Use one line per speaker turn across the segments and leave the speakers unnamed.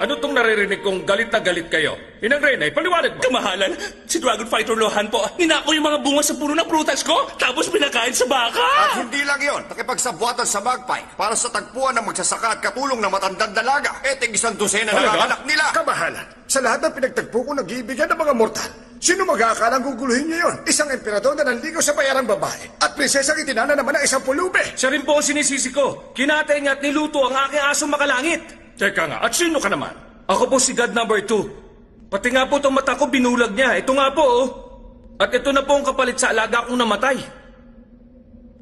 Ano tong naririnig kong galit na galit kayo? Inang Reyna, paliwanag mo.
Kamahalan, si Dragon Fighter Lohan po, ninako yung mga bunga sa puno ng prutas ko, tapos pinakain sa baka.
At hindi lang yon, nakipagsabwatan sa Magpie para sa tagpuan ng magsasaka at katulong ng matandang dalaga. Tig isang dosena na ang anak nila.
Kamahalan, sa lahat ng pinagtagpo ko nag-iibigan ng mga mortal, sino mag-aakalang guguluhin niyo yon? Isang emperador na nanligaw sa bayarang babae at prinsesang itinana naman ng isang pulube.
Siya rin po ang sinisisi ko. Kinatay niya at niluto ang aking asong makalangit. Teka nga, at sino ka naman? Ako po si God number 2. Pati nga po itong mata ko binulag niya. Ito nga po, oh. At ito na po ang kapalit sa alaga kong namatay.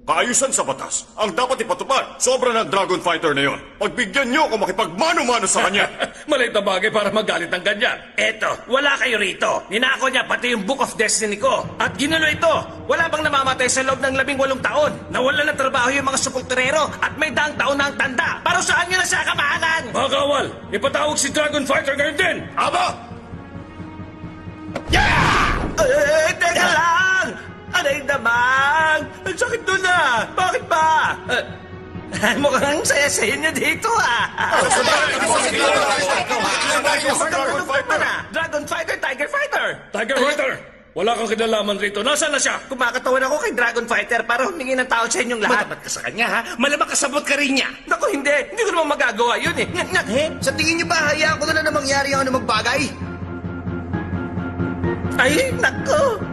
Kaayusan sa batas. Ang dapat ipatupad, sobra ng Dragon Fighter na yon. Pagbigyan niyo ako makipagmano-mano sa kanya.
Maliit na bagay para magalit ng ganyan.
Eto, wala kayo rito. Ninako niya pati yung Book of Destiny ko. At ginulo ito. Wala bang namamatay sa loob ng 18 taon? Nawala ng trabaho yung mga supulterero at may daang taon na ang tanda. Para saan niyo na siya kamahalan?
Mga kawal, ipatawag si Dragon Fighter ngayon din.
Aba!
Teka lang! Aray naman! Ang sakit doon ah! Bakit ba? Mukhang saya-saya niyo dito ah! Dragon Fighter, Tiger Fighter!
Tiger Fighter! Wala kang kinalaman rito. Nasaan na siya?
Kumakatawan ako kay Dragon Fighter para humingi ng tao sa inyong lahat. Matapat ka sa kanya ha? Malamang kasabot ka rin niya. Naku hindi! Hindi ko naman magagawa yun eh.
Sa tingin niyo ba, hayaan ko na lang na mangyari ang anumang bagay?
Ay, naku!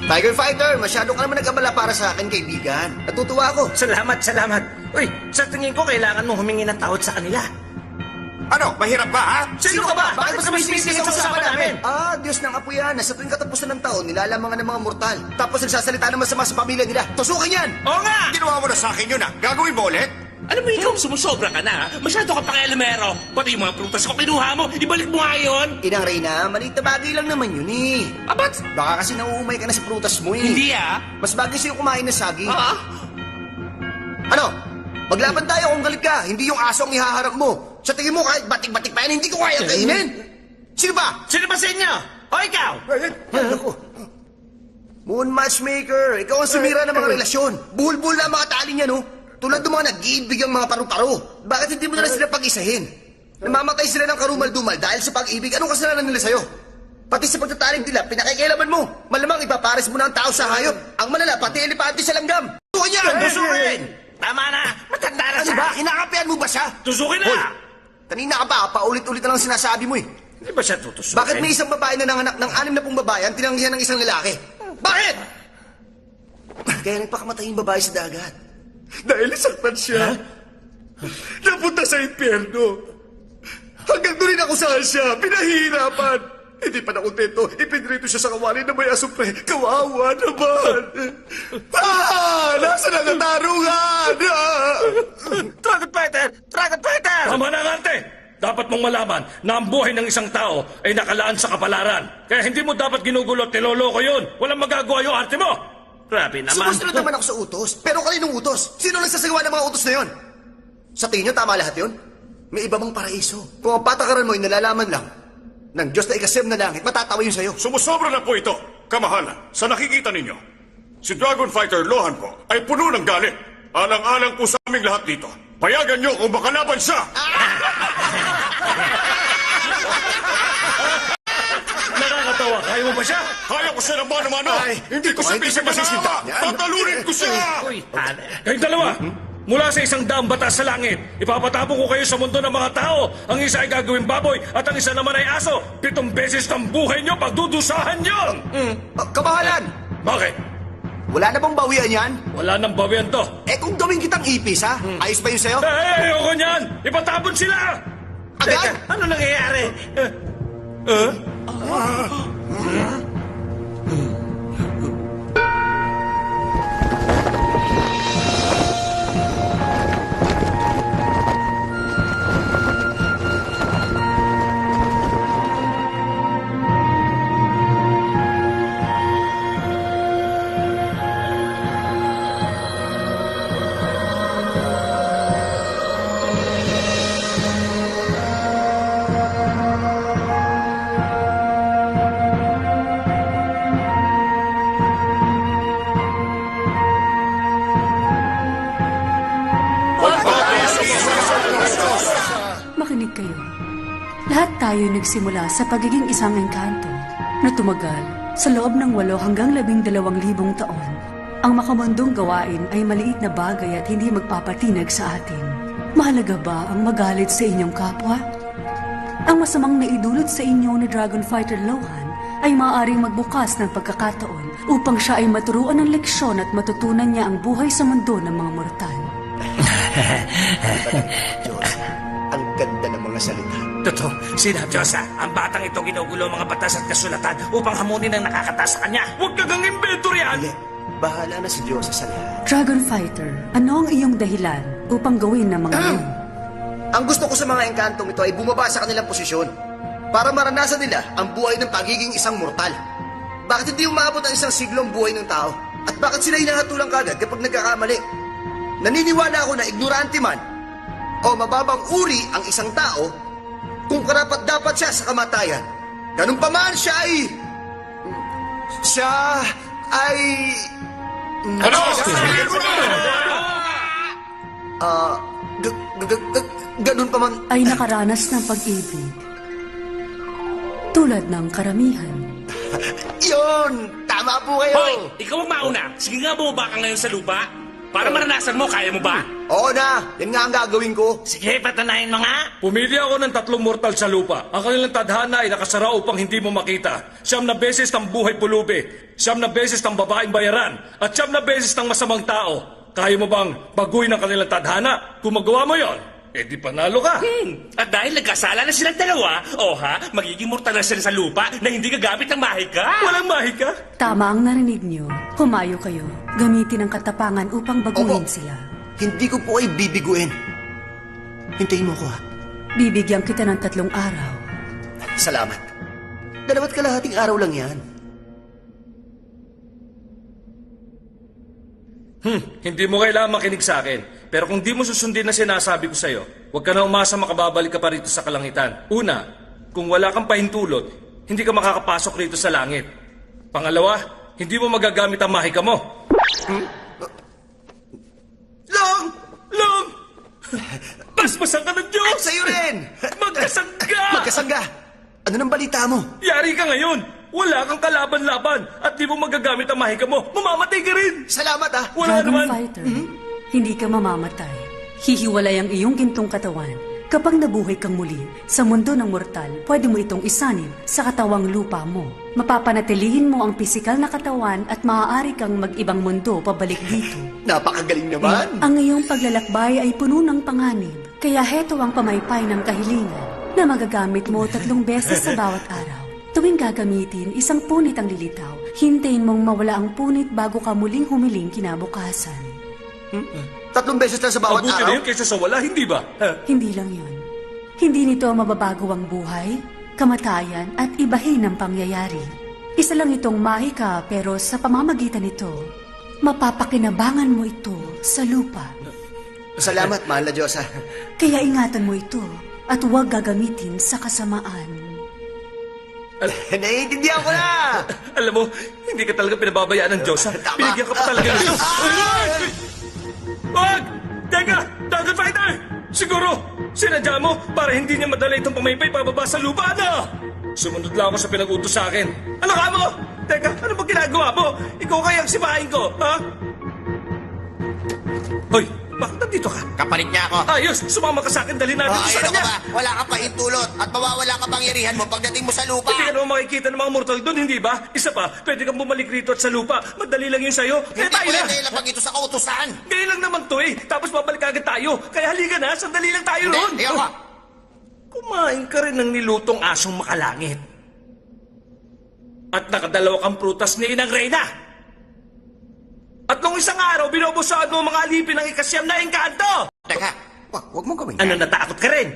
Tiger Fighter, masyado ka naman nag-abala para sa akin, kaibigan. Natutuwa ako.
Salamat, salamat. Uy, sa tingin ko kailangan mong humingi ng tawad sa kanila.
Ano, mahirap ba ha?
Sino ka ba? Bakit mas sumisingit sa usapan namin?
Diyos ng apo yan. Sa tuwing katapusan ng taon, nilalamangan ng mga mortal. Tapos nagsasalita naman sa mga pamilya nila. Tusukin yan!
Oo nga!
Ginawa Ginawa mo na sa akin yun ah. Gagawin mo ulit?
Alam mo, ikaw sumusobra ka na. Masyado ka pang-elemero. Pati yung mga prutas ko kinuha mo, ibalik mo nga yun.
Inang Reyna, maliit na bagay lang naman yun eh.
Abat?
Baka kasi nauumay ka na sa prutas mo eh.
Hindi ah.
Mas bagay sa'yo kumain ng saging.
Ah?
Ano? Maglaban tayo kung galit ka. Hindi yung aso ang ihaharap mo. Sa tingin mo kahit batik-batik pa yan, hindi ko kaya kainin. Sino ba?
Sino ba sa inyo? O ikaw?
Ako.
Moon Matchmaker. Ikaw ang sumira ng mga relasyon. Buhol-buhol na ang mga tali niya, no? Tulad ng mga nag-iibig ang mga paru-paro. Bakit hindi mo na lang sila pag-isahin? Namamatay sila ng karumal-dumal dahil sa pag-ibig. Anong kasalanan nila sa'yo? Pati sa pagtataling nila, pinakikialaman mo. Malamang ipapares mo na ang tao sa hayop. Ang malala, pati elepante sa langgam. Tukan niya!
Tusukin! Tama na! Matanda na
Ano
siya!
ba? Kinakapian mo ba siya?
Tusukin
Hoy,
na!
kanina ka pa, paulit-ulit na lang sinasabi mo eh.
Hindi ba siya tutusukin?
Bakit may isang babae na nanganak ng 60 babae ang tinanggihan ng isang lalaki? Bakit? Kaya nagpakamatay yung babae sa dagat.
Dahil saktan siya. Napunta sa impyerno. Hanggang doon rin ako saan siya. Pinahihirapan. Hindi pa nakontento. Ipinrito siya sa kawali na may asupre. Kawawa naman. Nasaan ang katarungan?
Dragon Fighter! Dragon Fighter!
Tama na, ante! Dapat mong malaman na ang buhay ng isang tao ay nakalaan sa kapalaran. Kaya hindi mo dapat ginugulo at niloloko yun. Walang magagawa yung arte mo.
Grabe naman.
Sumusunod naman ako sa utos. Pero kaninong utos? Sino nagsasagawa ng mga utos na yon? Sa tingin nyo, tama lahat yon? May iba bang paraiso? Kung ang patakaran mo ay nalalaman lang ng Diyos na ikasim na langit, matatawa yun sa'yo.
Sumusobra na po ito. Kamahalan, sa nakikita ninyo, si Dragon Fighter Lohan po ay puno ng galit. Alang-alang po sa aming lahat dito. Payagan nyo kung makalaban siya.
Nakakatawa. Kaya mo ba siya?
Kaya ko siya ng mano-mano.
Ay,
Hindi ko siya
hindi
bisa
ko masisinta.
masisita. Tatalunin ko siya.
Uy, hana.
Kayong dalawa, mula sa isang daang batas sa langit, ipapatapon ko kayo sa mundo ng mga tao. Ang isa ay gagawing baboy at ang isa naman ay aso. 7 beses ng buhay nyo pagdudusahan yon.
Kamahalan!
Bakit?
Wala na bang bawian yan?
Wala nang bawian to.
Eh kung gawin kitang ipis, ha? Ayos ba yun sa'yo?
Ayoko niyan! Ipatapon sila!
Agad?
Ano nangyayari?
Makinig kayo. Lahat tayo nagsimula sa pagiging isang engkanto na tumagal sa loob ng 8 hanggang 12,000 taon. Ang makamundong gawain ay maliit na bagay at hindi magpapatinag sa atin. Mahalaga ba ang magalit sa inyong kapwa? Ang masamang naidulot sa inyo ni Dragon Fighter Lohan ay maaaring magbukas ng pagkakataon upang siya ay maturuan ng leksyon at matutunan niya ang buhay sa mundo ng mga mortal.
Diyos, ang ganda ng mga salita.
Totoo, sina Diyosa, ang batang ito ginugulo ang mga batas at kasulatan upang hamunin ang nakakataas sa kanya.
Huwag ka gang inventor yan!
Ali, bahala na si Diyos sa lahat.
Dragon Fighter, ano ang iyong dahilan upang gawin ng mga yun?
Ang gusto ko sa mga engkantong ito ay bumaba sa kanilang posisyon para maranasan nila ang buhay ng pagiging isang mortal. Bakit hindi umabot ang isang siglo ang buhay ng tao? At bakit sila hinahatulang kagad kapag nagkakamali? Naniniwala ako na ignorante man o mababang uri ang isang tao kung karapat-dapat siya sa kamatayan. Ganun pa man siya ay...
Ano?
Ganun pa man...
Ay nakaranas ng pag-ibig. Tulad ng karamihan.
Yun! Tama po kayo!
Hoy, ikaw ang mauna. Sige nga, bumaba ka ngayon sa lupa. Para maranasan mo, kaya mo ba?
Oo na! Yan nga ang gagawin ko.
Sige, patanayin mo nga.
Pumili ako ng 3 mortal sa lupa. Ang kanilang tadhana ay nakasara upang hindi mo makita. 9 beses ng buhay pulubi, 9 beses ng babaeng bayaran, at 9 beses ng masamang tao. Kaya mo bang baguhin ang kanilang tadhana? Kung magawa mo yon, Eh di panalo ka.
At dahil nagkasala na silang dalawa, magiging mortal na sila sa lupa na hindi gagamit ng mahika.
Walang mahika.
Tama ang narinig niyo. Humayo kayo. Gamitin ang katapangan upang baguhin
Opo.
sila.
Hindi ko po ay bibiguin. Hintayin mo ko, ha?
Bibigyan kita ng 3 araw.
Salamat. 2 kalahating araw lang yan.
Hindi mo kailangan makinig sa akin. Pero kung di mo susundin na sinasabi ko sa'yo, huwag ka na umasa makababalik ka pa rito sa kalangitan. Una, kung wala kang pahintulot, hindi ka makakapasok rito sa langit. Pangalawa, hindi mo magagamit ang mahika mo.
Long!
Long! Basbasan ka ng Diyos!
Sa'yo rin!
Magkasangga!
Magkasangga! Ano nang balita mo?
Yari ka ngayon! Wala kang kalaban-laban at di mo magagamit ang mahika mo. Mamamatay ka rin!
Salamat, ha?
Wala
Dragon
naman!
Fighter, hindi ka mamamatay. Hihiwalay ang iyong gintong katawan. Kapag nabuhay kang muli sa mundo ng mortal, pwede mo itong isanib sa katawang lupa mo. Mapapanatilihin mo ang pisikal na katawan at maaari kang mag-ibang mundo pabalik dito.
Napakagaling naman.
Ang iyong paglalakbay ay puno ng panganib, kaya heto ang pamaypay ng kahilingan na magagamit mo 3 beses sa bawat araw. Tuwing gagamitin, isang punit ang lilitaw. Hintayin mong mawala ang punit bago ka muling humiling kinabukasan.
3 beses lang sa bawat
Mabuti na
araw?
yun kaysa sa wala, hindi ba?
Hindi lang yun. Hindi nito mababago ang buhay, kamatayan at ibahin ng pangyayari. Isa lang itong mahika pero sa pamamagitan nito, mapapakinabangan mo ito sa lupa.
Salamat, mahal na Diyos, ha?
Kaya ingatan mo ito at huwag gagamitin sa kasamaan.
Naiintindihan ko na!
Alam mo, hindi ka talaga pinababayaan ng Diyos, ha?
Tama.
Binigyan ka pa talaga nito. Wag! Teka! Dragon Fighter! Siguro, sinadya mo para hindi niya madala itong pamaypay pababa sa lupa na! Sumunod lang ako sa pinag-utos sa akin. Ano ka mo? Teka, ano ba ginagawa mo? Ikaw kaya ang sipahin ko, ha? Hoy, bakit nandito ka?
Kapalit niya ako.
Ayos, sumama ka sa akin, dali natin ito sa
Ano ka
kanya.
ba? Wala ka pa intulot at mawawala ka pangyarihan mo pagdating mo sa lupa.
Hindi ka naman makikita ng mga mortal doon, hindi ba? Isa pa, pwede kang bumalik rito at sa lupa. Madali lang yun sa'yo. Kaya
Hindi
tayo
ko
na.
rin nailapag ito sa kautusan.
Ngayon lang naman to eh. Tapos babalik agad tayo. Kaya halika na, sandali lang tayo roon.
Hindi ako.
Kumain ka rin ng nilutong asong makalangit. At nakadalawa kang prutas ni Inang Reyna. At nung isang araw, binubusaan mo ang mga alipin ng ikasyam na engkanto.
Teka, wag mong gawin
Ano,
yan.
natakot ka rin?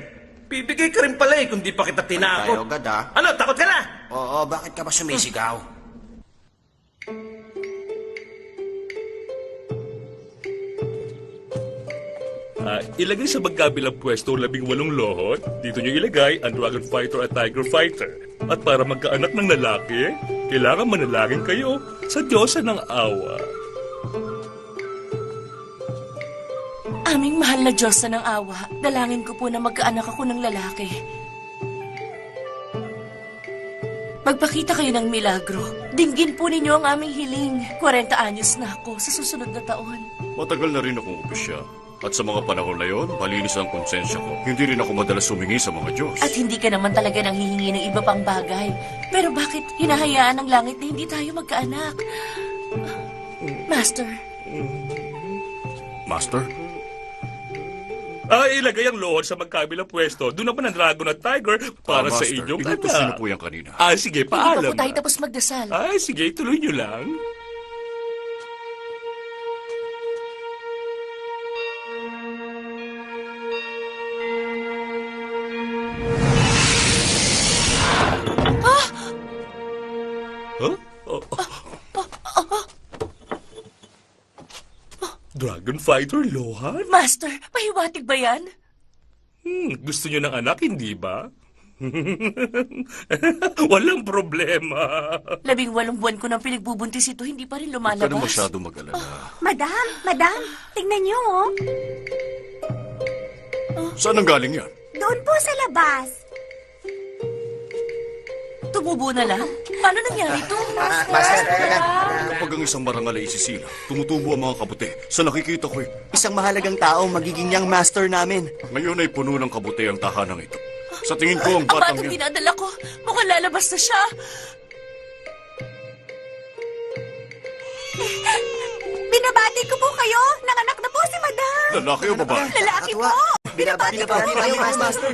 Bibigay ka rin pala eh kung di pa kita tinakot.
Tayo agad, ha?
Ano, takot ka na?
Oo, bakit ka ba sumisigaw?
Ilagay sa magkabilang pwesto 18 lohot. Dito nyo ilagay ang Dragon Fighter at Tiger Fighter. At para magkaanak ng lalaki, kailangan manalangin kayo sa Diyosa ng Awa.
Aming mahal na Diyos ng awa, dalangin ko po na magkaanak ako ng lalaki. Magpakita kayo ng milagro. Dinggin po ninyo ang aming hiling. 40 anyos na ako sa susunod na taon.
Matagal na rin akong opisya. At sa mga panahon na yon, malinis ang konsensya ko. Hindi rin ako madalas sumingi sa mga Diyos.
At hindi ka naman talaga nang hihingi ng iba pang bagay. Pero bakit hinahayaan ng langit na hindi tayo magkaanak? Master,
Master?
Ilagay ang lohot sa magkabilang pwesto. Doon naman ang Dragon at Tiger para sa
Master,
inyong
inutos niyo na
anak.
po yan kanina.
Sige,
hindi pa
paalam
po tayo
na.
tapos magdasal.
Sige, tuloy nyo lang. Huh? Dragon Fighter, Lohan?
Master, pahiwatig ba yan?
Gusto nyo ng anak, hindi ba? Walang problema.
18 buwan ko nang pinagbubuntis ito, hindi pa rin
Huwag ka na
lumalabas.
masyado mag-alala.
Madam, tingnan niyo, oh.
Saan ang galing yan?
Doon po sa labas.
Tumubo na lang? Paano nangyari ito?
Master,
Kapag ang isang marangal ay isisila, tumutubo ang mga kabuti. Sa nakikita ko
isang mahalagang tao magiging niyang master namin.
ngayon ay puno ng kabuti ang tahanang ito. Sa tingin ko, ang
Ang
batang
batang
yan...
dinadala ko, mukhang lalabas na siya.
Binabati ko po kayo. Nanganak na po si Madam.
Lalaki o babae?
Lalaki po.
Binabati kayo, Master.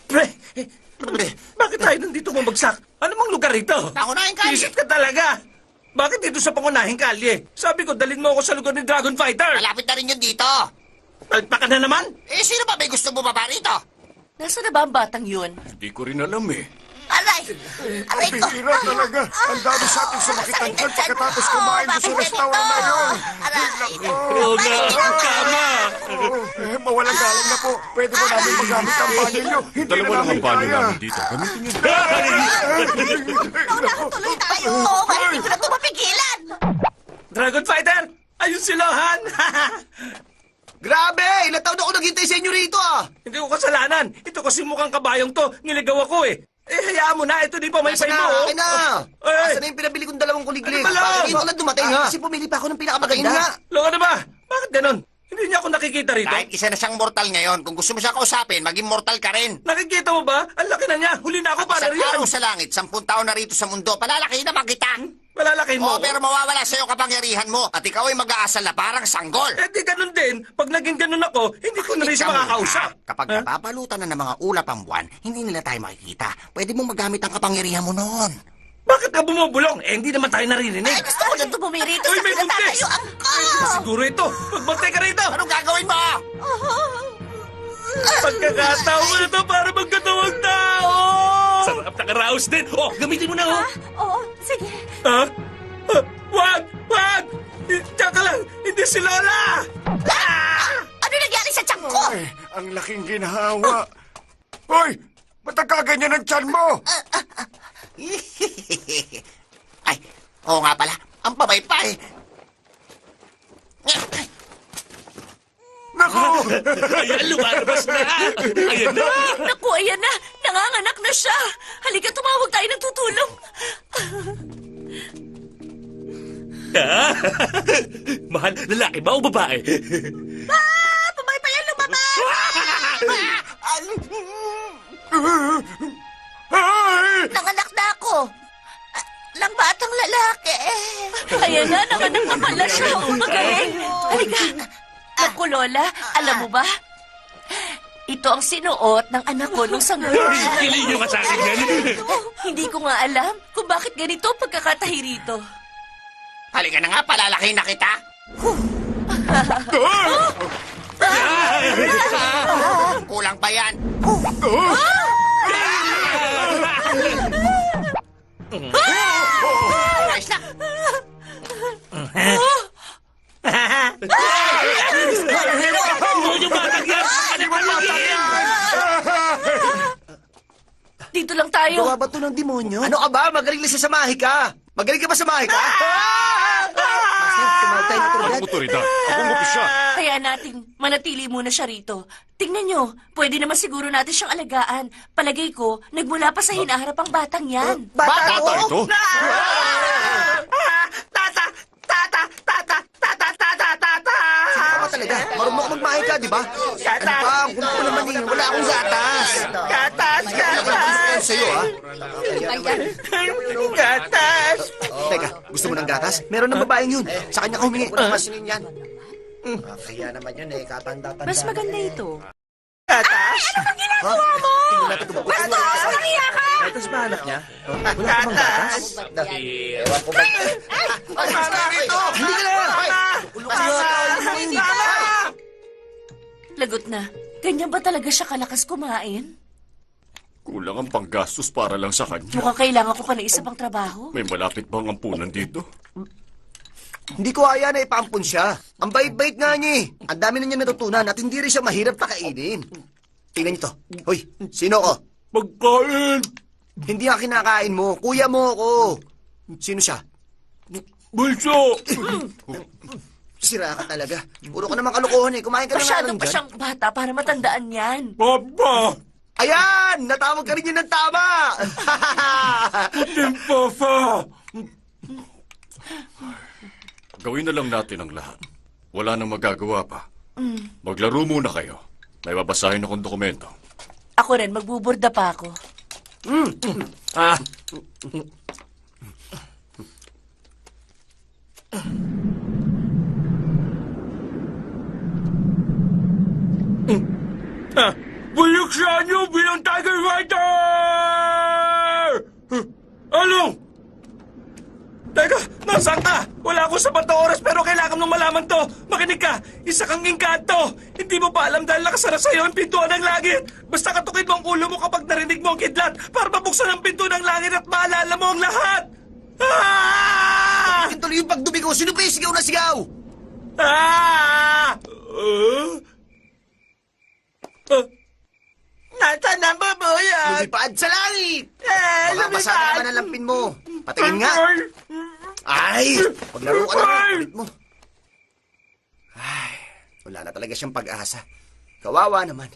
Pre, bakit tayo nandito bumagsak? Ano mang lugar ito?
Pangunahing kalye.
Isip ka talaga. Bakit dito sa pangunahing kalye? Sabi ko, dalhin mo ako sa lugar ni Dragon Fighter.
Malapit na rin yun dito.
Palpakan na naman.
Eh, sino ba may gusto bumaba rito?
Nasaan na ba ang batang yun?
Hindi ko rin alam eh.
Aray! Aray ko!
Bihira talaga. Ang dami sa ating sumakitan dyan pagkatapos kumain doon sa restaurant na yun.
Aray!
Oo nga, tama.
Mawalang galang na po. Pwede ba namin magamit ang banyo nyo? Hindi na namin kaya.
dito. Gamitin niyo.
Nauna tuloy tayo! Oo, hindi ko na ito mapigilan!
Dragon Fighter, ayun si Lohan.
Grabe! Ilang taon ako naghintay sa inyo rito ah!
Hindi ko kasalanan. Ito kasi mukhang kabayong to. Niligaw ako eh. hayaan mo na. Ito di pa may
Asa
pay
na?
mo.
Akin na!
Ay!
Asa na yung pinabili kong dalawang kuliglig?
Ano ba lang?
Bakit ngayon ko lang dumating ha? Kasi pumili pa ako ng pinakamaganda. Nga.
Loka na ba? Bakit ganon? Hindi niya ako nakikita rito.
Kahit isa na siyang mortal ngayon, kung gusto mo siya kausapin, maging mortal ka rin.
Nakikita mo ba? Ang laki na niya. Huli na ako para
Isang
riyan.
araw sa langit, 10 taon na rito sa mundo, palalaki naman kita.
Malalaking mo.
Oo, pero mawawala sa'yo kapangyarihan mo at ikaw ay mag-aasal na parang sanggol.
Eh di ganun din. Pag naging ganun ako, hindi ko na rin siya
Ikaw,
makakausap.
Kapag
Ha?
napapalutan na ng mga ulap ang buwan, hindi nila tayo makikita. Pwede mong magamit ang kapangyarihan mo noon.
Bakit ka bumubulong? Eh hindi naman tayo naririnig.
Ay, gusto ko lang tumirito
Uy,
sa
may buntis!
pinatatayuan ko!
Siguro ito. Magbantay ka rito.
Anong gagawin mo?
Pagkakataon mo na to para magkatawang tao.
Sarap na karaos din. Oh, gamitin mo na, oh.
Oo, sige.
Ha? Wag! Wag! Tsaka lang, hindi si Lola!
Ano nangyari sa tiyan ko?
Ay, ang laking ginhawa. Hoy! Ba't nagkaganyan ang tiyan mo?
Ay, oo nga pala. Ang pabaypay.
Naku!
Ayan, lumalabas na. Ayan na.
Naku, ayan na! Nanganganak na siya! Halika, tumawag tayo ng tutulong!
Mahal, lalaki ba o babae?
Pabaypay ang lumabas!
Ay!
Nanganak na ako. Lang batang lalaki.
Ayan na, nanganak na pala siya! Magaling! Halika! Naku, Lola, alam mo ba? Ito ang sinuot ng anak ko nung sanggol.
Kiling nyo ka sa akin yan.
Hindi ko nga alam kung bakit ganito ang pagkakatahi rito.
Halika na nga, palalaki na kita. Kulang pa yan. Ayos na.
Ano yung batang yan? Ano yung batang yan?
Dito lang tayo.
Gawa ba ito ng demonyo? Ano ka ba? Magaling na siya sa mahika. Magaling ka ba sa mahika? Master, tumawag tayo ng otoridad.
Otoridad, akong opisya.
Kaya natin manatili muna siya rito. Tingnan nyo, pwede naman siguro natin siyang alagaan. Palagay ko, nagmula pa sa hinaharap ang batang yan.
Bata
Bata ito?
Tata! Tata! Tata! Tata! Tata! Tata!
Sino ka ba talaga? Marunong ka magmahika, di ba? Ano ba? Ang kumpul naman eh. Wala akong gatas.
Gatas!
Ano
Gatas!
sa'yo, ha?
Gatas!
Teka, gusto mo ng gatas? Meron ng babaeng yun. Sa kanya ka humingi. Masinin yan. Kaya naman yun eh. Katanda-tanda.
Mas maganda ito.
Gatas!
Ha? Tingnan natin ito.
Gatas!
Gatas ba anak niya? Wala ka bang gatas? Ewan ko ba? Hindi ka na!
Lagot na. Ganyan ba talaga siya kalakas kumain?
Kulang ang panggastos para lang sa kanya.
Mukhang kailangan ko pa ng isa pang trabaho.
May malapit bang ampunan dito?
Hindi ko kaya na ipaampun siya. Ang bait-bait nga niya eh. Ang dami na niya natutunan at hindi rin siya mahirap pakainin. Tingnan niyo to. Hoy, sino ko?
Pagkain!
Hindi nga kinakain mo. Kuya mo ako. Sino siya?
Bulso!
Sira ka talaga. Puro ka naman kalokohan eh. Kumain ka na nga
Masyado
lang
pa
dyan.
siyang bata para matandaan yan.
Papa!
Ayan! Natawag ka rin yun ng tama!
Puting papa! Gawin na lang natin ang lahat. Wala nang magagawa pa. Maglaro muna kayo. May babasahin akong dokumento.
Ako rin, magbuburda pa ako.
mo malaman to. Makinig ka. Isa kang engkanto. Hindi mo pa alam dahil nakasara sa'yo ang pintuan ng langit. Basta katukid mo ang ulo mo kapag narinig mo ang kidlat para mabuksan ang pinto ng langit at maalala mo ang lahat. Ah!
Tuloy yung pagdumi ko. Sino ba yung sigaw na sigaw?
Ah!
Nasaan ang babuyan?
Lumipad sa langit!
Eh,
Baka basa na naman ang lampin mo. Patingin nga. Ay! Paglaro ka na ulit mo. Ay, wala na talaga siyang pag-asa. Kawawa naman.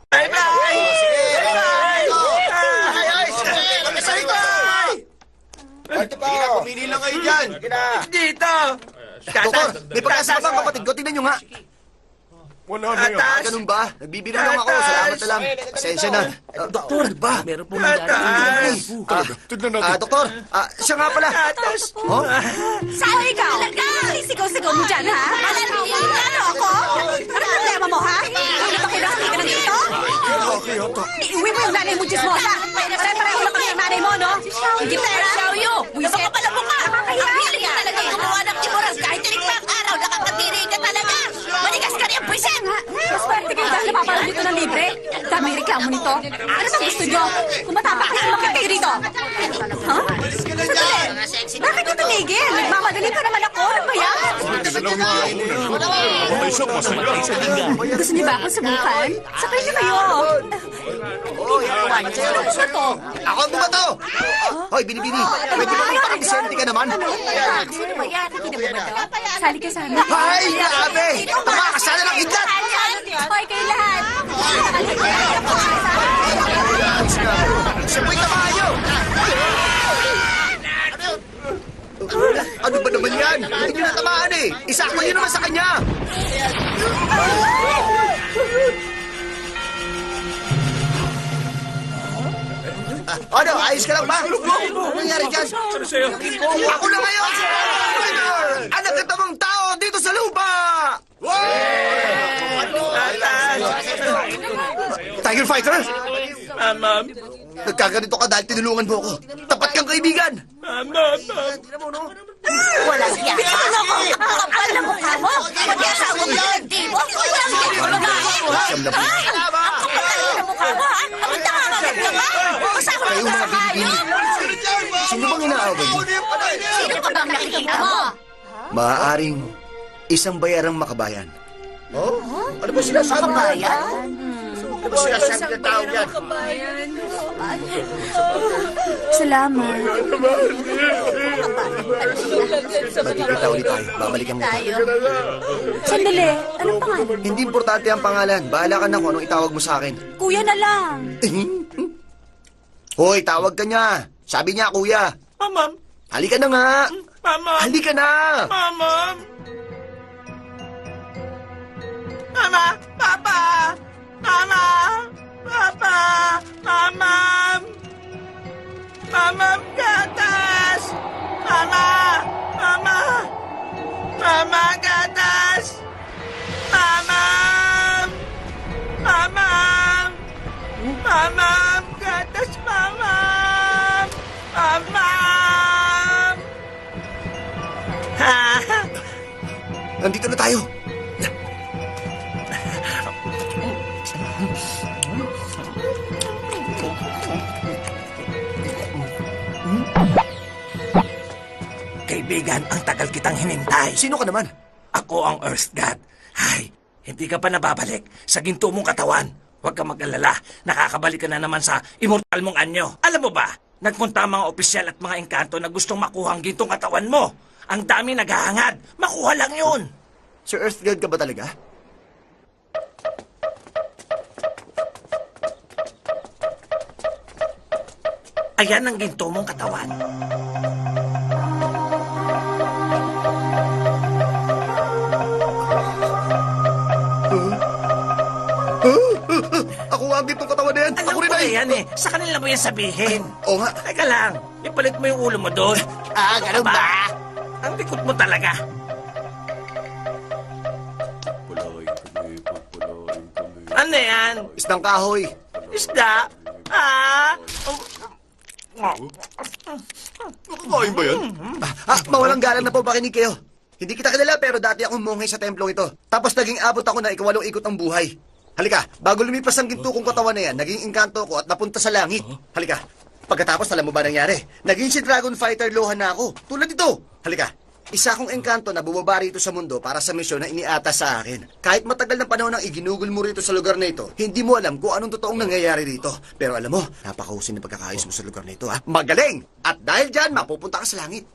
Bye-bye!
Ay, sige! Mag-asali ko! Sige na, pumili lang kayo dyan. Sige na.
Dito!
Doktor, may pag-asa ka bang kapatid ko? Tingnan nyo nga.
Wala na yan.
Ganun ba? Nagbibiro lang ako. Salamat na lang. Pasensya na. Doktor, ano ba?
Meron po nangyari.
Tignan natin.
Doktor, siya nga pala. Oh?
Saan ikaw? Sigaw-sigaw mo dyan, ha? Ano ako? Ano problema mo, ha? Ano ba kinakali ka ng dito? Iuwi mo yung nanay mo, Chismosa. Pare-pareho lang kami ng nanay mo, no? Higit na yan.
Xiaoyu! Baka pala mo ka! Ang hilig ka talaga gumawa ng tiburas kahit tinikpa ang araw, nakakatiri ka talaga! Manigas ka rin, puwisit!
Maswerte kayo dahil napaparoon dito ng libre. Daming reklamo nito. Ano bang gusto nyo? Kung matapang kayo, umakit kayo rito. Ha? Sandali! Bakit nyo tumigil? Nagmamadali pa naman ako. Ano ba yan?
Ay, siya masaya.
Gusto niyo ba akong subukan? Sakay niyo kayo.
Ako ang bumato! Hoy, Binibini, pwede ba may pakadisente ka naman?
Sino ba yan? Hindi mo ba ito?
Sali ka sa amin.
Ay, grabe! Tumakasala ng kidlat!
Hoy, kayo lahat.
Siya po'y kabayo! Ano ba naman yan? Hindi nyo natamaan eh! Isakto nyo naman sa kanya! Ano? Ayos ka lang ba? Ano nangyari dyan?
Sa'yo.
Ako na ngayon! Ang nagkatamang tao dito sa lupa! Tiger Fighter!
Ma'am.
Nagkaganito ka dahil tinulungan mo ako. Tapat kang kaibigan!
Ma'am.
Wala siya. Ano ko? Ang kapal na mukha mo? Mag-iasawa mo pinagdibo? Wala siya.
Siyam na buwan.
Ang kapal na mukha mo, ha? Ang nakakagat ka ba? Kasama
Kayong
mo
mga
sa kayo?
Binibini. Sino bang inaaway mo?
Sino ka bang nakikita mo?
Maaaring isang bayarang makabayan. Oh? Ano ba sinasabi mo? Ano ba sinasabi ng tao yan?
Salamat.
Magkikita ulit tayo. Babalikan mo.
Sandali. Anong pangalan?
Hindi importante ang pangalan. Bahala ka na kung anong itawag mo sa akin.
Kuya na lang.
Hoy, tawag ka niya. Sabi niya, kuya.
Ma'am.
Halika na nga.
Ma'am.
Halika na.
Ma'am.
Mama! Papa! Mama! Papa! Mama! Mama! Gatas! Mama! Mama! Mama! Gatas! Mama! Mama! Mama! Gatas! Mama! Mama!
Nandito na tayo.
Kaibigan, ang tagal kitang hinintay.
Sino ka naman?
Ako ang Earth God. Ay, hindi ka pa nababalik sa ginto mong katawan. Huwag ka mag-alala. Nakakabalik ka na naman sa immortal mong anyo. Alam mo ba, nagpunta ang mga opisyal at mga engkanto na gustong makuha ang gintong katawan mo. Ang dami naghahangad. Makuha lang yun.
Sir Earth God ka ba talaga?
Ayan ang ginto mong katawan.
Ako ang gitong katawan na yan.
Alam
Ako
ko
rin
na
ay.
yan eh. Sa kanila mo yan sabihin.
Oo nga.
Teka lang, ipalit mo yung ulo mo doon.
Ganun ba?
Ang likod mo talaga. Ano yan?
Isdang kahoy.
Isda? Ah?
Nakakain ba yan?
Mawalang galang na po, makinig kayo. Hindi kita kilala pero dati akong munghay sa templong ito. Tapos naging abot ako na ikawalong ikot ang buhay. Halika, bago lumipas ang ginto kong katawan na yan, naging engkanto ko at napunta sa langit. Halika, pagkatapos alam mo ba nangyari? Naging si Dragon Fighter Lohan na ako. Tulad ito. Halika, isa akong engkanto na bumaba rito sa mundo para sa misyon na iniatas sa akin. Kahit matagal na panahon ang iginugol mo rito sa lugar na ito, hindi mo alam kung anong totoong nangyayari rito. Pero alam mo, napakahusin na pagkakayos mo sa lugar na ito, ha? Magaling! At dahil dyan, mapupunta ka sa langit.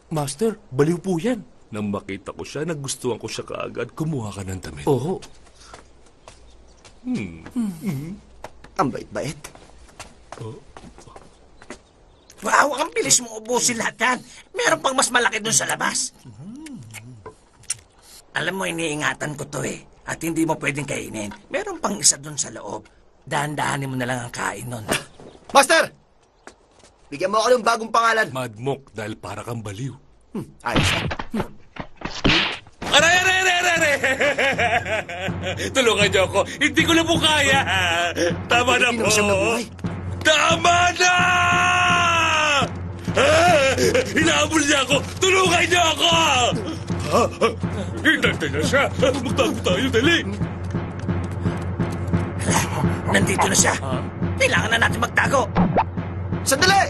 Master, baliw po yan. Nang makita ko siya, nagustuhan ko siya kaagad, kumuha ka ng damit. Oo.
Ang bait-bait.
Wow, ang bilis mo ubusin lahat yan. Meron pang mas malaki dun sa labas. Alam mo, iniingatan ko to eh. At hindi mo pwedeng kainin. Meron pang isa dun sa loob. Dahan-dahanin mo na lang ang kain nun.
Master! Bigyan mo ako ng bagong pangalan.
Madmok dahil para kang baliw.
Ayos.
Aray! Tulungan niyo ako. Hindi ko na po kaya. Tama na
Hindi
po.
naman siyang nabuhay.
Tama na! Hinahabol niya ako! Tulungan niyo ako! Hintay na siya! Magtago tayo, dali!
Nandito na siya. Kailangan na natin magtago.
Sandali!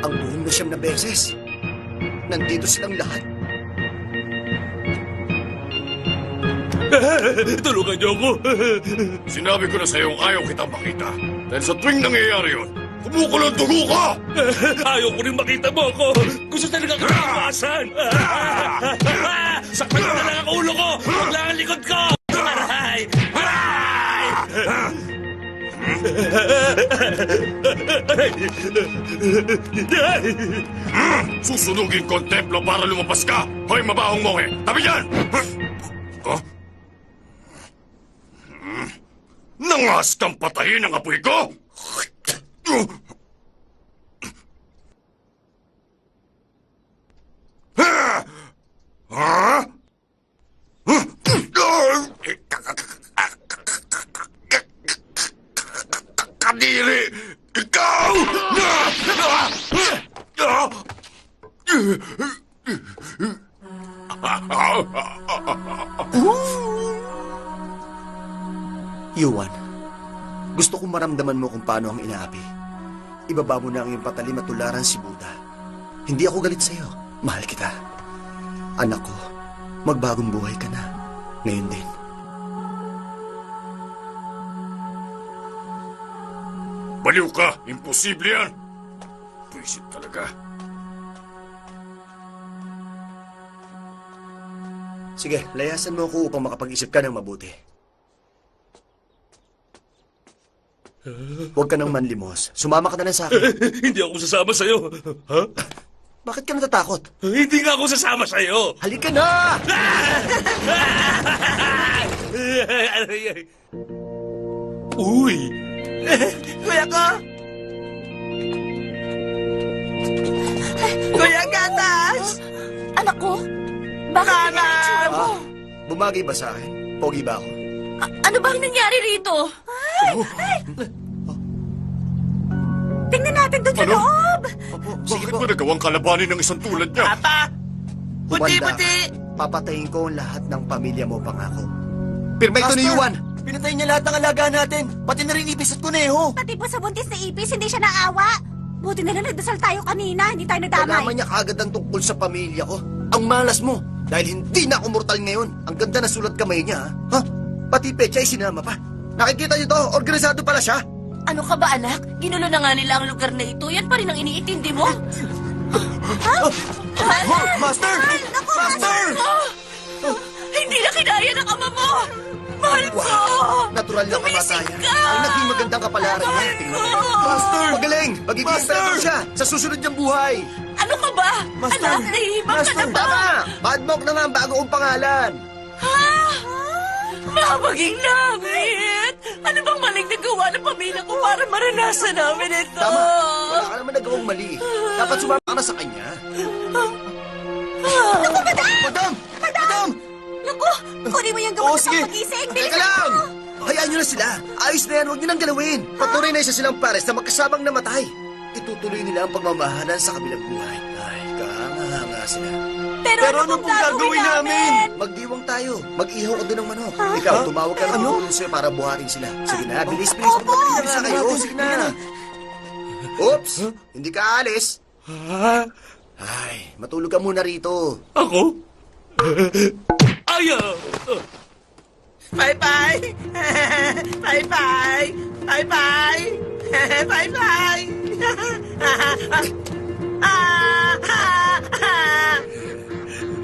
Ang buong na siyam na beses. Nandito silang lahat.
Tulungan niyo ako!
Sinabi ko na sa'yo ayaw kitang makita. Dahil sa tuwing nangyayari yun, kumukulong dugo ka!
Ayaw ko rin makita mo ako! Gusto talaga kita iwasan! Saktan ko na lang ang ulo ko! Huwag lang ang likod ko! Aray! Aray!
Susunugin ko ang templo para lumabas ka! Hoy, mabahong monge! Tabi yan! Huh? Nangas kang patayin ang apoy ko! Ha? Kadiri! Ikaw!
Yuan, gusto kong maramdaman mo kung paano ang inaapi. Ibaba mo na ang iyong patalim at tularan si Buddha. Hindi ako galit sa'yo. Mahal kita. Anak ko, magbagong buhay ka na. Ngayon din.
Baliw ka! Imposible yan! Pwisit talaga.
Sige, layasan mo ako upang makapag-isip ka ng mabuti. Huwag ka nang manlimos. Sumama ka na lang sa akin.
Hindi ako sasama sa'yo. Ha?
Bakit ka natatakot?
Hindi nga ako sasama sa'yo.
Halika na!
Uy!
Kuya ko! Kuya Gatas!
Anak ko, bakit ganyan ang itsura mo?
Bumagay ba sa akin? Pogi ba ako?
Ano ba ang nangyari rito?
Tingnan natin doon sa loob!
Bakit mo nagawang kalabanin ng isang tulad niya?
Papa!
Humanda
Buti-buti!
ka. Papatayin ko ang lahat ng pamilya mo, pangako. Pirma ito ni Yuan! Pinatay niya lahat ng alaga natin! Pati na rin ibis at kuneho!
Pati po sa buntis na ipis, hindi siya naawa. Buti na lang nagdasal tayo kanina, hindi tayo nadamay.
Nalaman niya kaagad ang tungkol sa pamilya ko. Ang malas mo! Dahil hindi na ako mortal ngayon. Ang ganda na sulat kamay niya, ha? Pati pecha ay sinama pa. Nakikita niyo to? Organisado pala siya.
Ano ka ba, anak? Ginulo na nga nila ang lugar na ito. Yan pa rin ang iniintindi mo.
Master! Master!
Hindi na kinaya ng ama mo! Mahal ko!
Natural na
Gumising
kamatayan.
ka!
Ang naging magandang kapalaran niya. Tingnan mo. Master! Magaling! Magiging emperador siya sa susunod niyang buhay.
Ano ka ba?
Master!
Anak, nahihibang ka na ba?
Tama! Badmok na nga ang bago kong pangalan.
Ha? Mamaging langit! Ano bang maling nagawa ng pamilya ko para maranasan namin ito?
Tama. Wala ka naman nagawang mali. Dapat sumama ka na sa kanya.
Naku, madam!
Madam! Madam!
Naku, kunin mo yung
Oo,
gamot sa
sige.
pag-gising.
Teka
Bilisan
lang!
mo!
Hayaan nyo na sila. Ayos na yan. Huwag nyo nang galawin. Patunay na isa silang pares na magkasamang namatay. itutuloy nila ang pagmamahalan sa kabilang buhay. Ay, kahanga sila.
Pero ano pong gagawin namin?
Magdiwang tayo. Mag-ihaw ka doon ng manok. Ikaw, tumawag ka ng tulong sa'yo para buhatin sila. Sige na, bilis-bilis. Magpapilisan na kayo. Sige na. Oops! Hindi ka alis. Ay, matulog ka muna rito.
Ako? Ayaw!
Bye-bye! Bye-bye! Bye-bye! Bye-bye!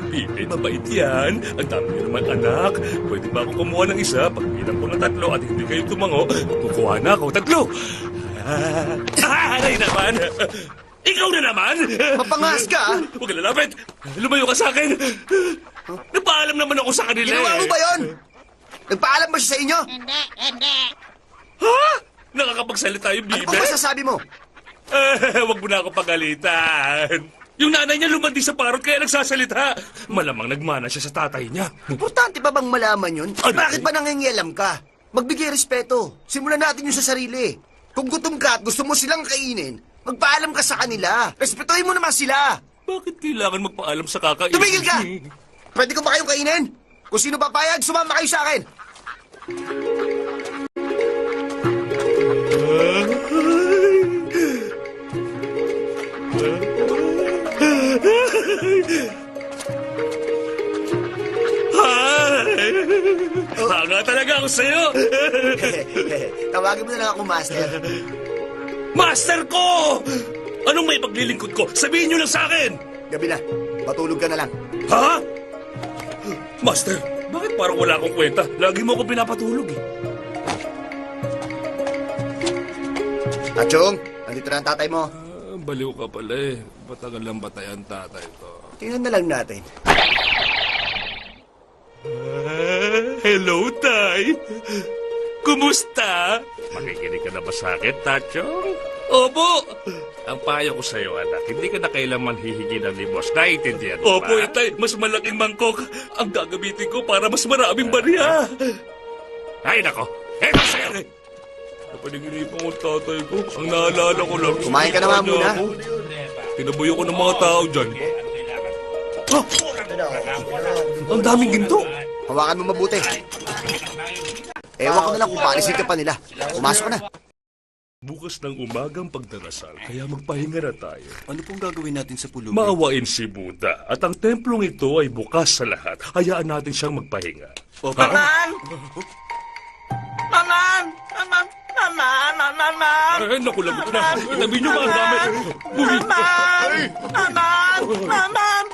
Bibi, mabait yan. Ang dami niyo naman anak. Pwede ba ako kumuha ng isa? Pagbilang ko ng 3 at hindi kayo tumango, kukuha na ako 3. Aray naman! Ikaw na naman!
Mapangas ka, ah.
Huwag ka lalapit! Lumayo ka sa akin! Nagpaalam naman ako sa kanila.
Ginawa mo ba yun? Nagpaalam ba siya sa inyo?
Ha? Nakakapagsalita yung
Ano
bibi?
ba masasabi mo?
Huwag mo na ako pagalitan. Yung nanay niya lumandi sa parot kaya nagsasalita. Malamang nagmana siya sa tatay niya.
Importante ba bang malaman yun?
Ano?
Bakit ba nangingialam ka? Magbigay respeto. Simulan natin yung sa sarili. Kung gutom ka at gusto mo silang kainin, magpaalam ka sa kanila. Respetuhin mo naman sila.
Bakit kailangan magpaalam sa kakainin?
Tumigil ka! Pwede ko ba kayong kainin? Kung sino papayag, sumama kayo sa akin.
Hanga talaga ako sa'yo!
Tawagin mo na lang ako, Master.
Master ko! Anong may paglilingkod ko? Sabihin niyo lang sa akin!
Gabi na. Matulog ka na lang.
Ha? Master, bakit parang wala akong kwenta? Lagi mo ako pinapatulog eh.
Achong, nandito na ang tatay mo.
Baliw ka pala eh. Patagal lang batay ang tatay ko.
Tingnan na lang natin.
Hello, Tay. Kumusta? Makikinig ka na ba sa akin, Tachong? Opo. Ang payo ko sa'yo, anak, hindi ka na kailanman hihingi ng limos. Naiintindihan mo ba? Opo, Itay. Mas malaking mangkok ang gagamitin ko para mas maraming barya. Ay, nako. Eto sa'yo. Napaniginipan ko ang tatay ko. Ang naalala ko lang.
Kumain ka naman muna.
Tinaboy ako ng mga tao dyan. Oh! Ang daming ginto.
Hawakan mo mabuti. Ewan ko na lang kung paalisin ka pa nila. Pumasok ka na.
Bukas ng umagang pagdarasal, kaya magpahinga na tayo.
Ano pong gagawin natin sa pulubi?
Maawain si Buddha at ang templong ito ay bukas sa lahat. Hayaan natin siyang magpahinga.
Maman! Maman! Maman! Maman! Maman!
Ay, naku, lagot na. Itabi niyo ba ang gamit? Uy!
Maman! Maman! Maman!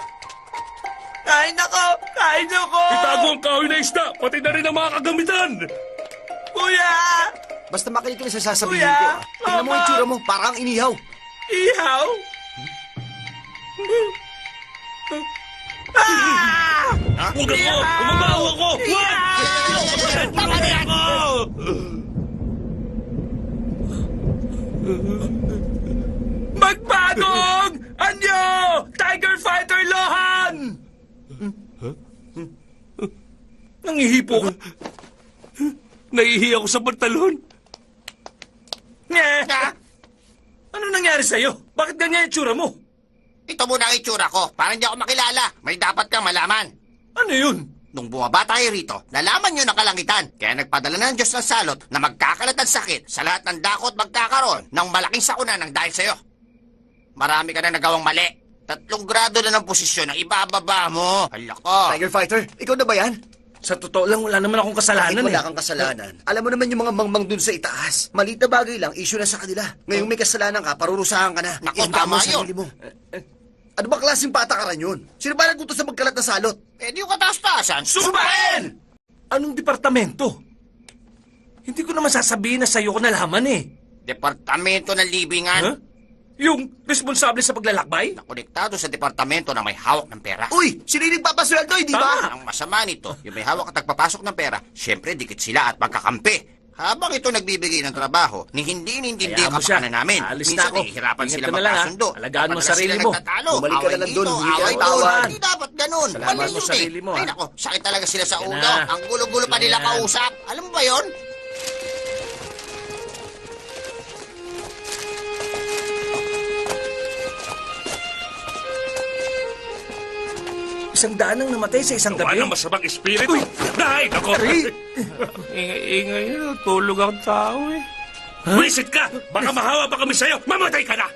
Kain ako! Kain ako!
Itago ang kahoy na isda, pati na rin ang mga kagamitan!
Kuya!
Basta makinig ka na sa sasabihin
Kuya!
ko. Tingnan mo
Mama!
yung tsura mo, parang inihaw.
Ihaw! Ah!
Huwag ako! Umagawa ko! Huwag! Tama na ako!
Magpagong! Anyo! Tiger Fighter Lohan!
Nangihipo ka. Naihi ako sa pantalon.
Nye! Ano nangyari sa'yo? Bakit ganyan yung tsura mo?
Ito muna ang itsura ko. Parang hindi ako makilala. May dapat kang malaman.
Ano yun?
Nung bumaba tayo rito, nalaman nyo ng kalangitan. Kaya nagpadala ng Diyos ng salot na magkakalat ang sakit sa lahat ng dakot magkakaroon ng malaking sakuna ng dahil sa'yo. Marami ka na nagawang mali. 3 grado na ng posisyon ang ibababa mo. Hala ko.
Tiger Fighter, ikaw na ba yan?
Sa totoo lang, wala naman akong kasalanan
Kahit
eh.
wala kang kasalanan. Alam mo naman yung mga mangmang dun sa itaas. Maliit na bagay lang, issue na sa kanila. Ngayong may kasalanan ka, parurusahan ka na.
Naku,
Ihanda mo
tama
ang sarili mo. Ano ba klaseng patakaran yun? Sino ba nagtutos sa magkalat na salot?
Pwede yung kataas-taasan.
Subahin! Anong departamento? Hindi ko naman sasabihin na sa'yo ko nalaman eh.
Departamento ng Libingan.
Huh? Yung responsable sa paglalakbay?
Konektado sa departamento na may hawak ng pera.
Uy, sino yung nagpapasweldo, hindi ba?
Tama.
Ang masama nito, yung may hawak at nagpapasok ng pera, syempre dikit sila at magkakampi. Habang ito nagbibigay ng trabaho, ni hindi nintindi
Hayaan
ang
mo siya.
kapakanan namin.
Alis na
Minsan
ako.
nahihirapan
Ingat
sila
ka na lang, ha?
magkasundo.
Alagaan mo
Madalas
sarili
sila
mo.
nagtatalo.
Bumalik ka
Away
na lang dun,
dito,
humingi ka ng
away
tawad.
doon. Hindi dapat ganun.
Salamat
Mali
mo
yun
sarili mo,
Ay
ha?
nako, sakit talaga sila sa
Yan
ulo.
na.
Ang gulo-gulo pa nila
Yan.
kausap. Alam mo ba yon?
100 ang namatay sa isang
Gawa
gabi.
ng masamang espiritu. Dahil ako. Ingay-ingay na. Tulog ang tao eh. Wisit ka! Baka mahawa pa kami sa'yo. Mamatay ka na!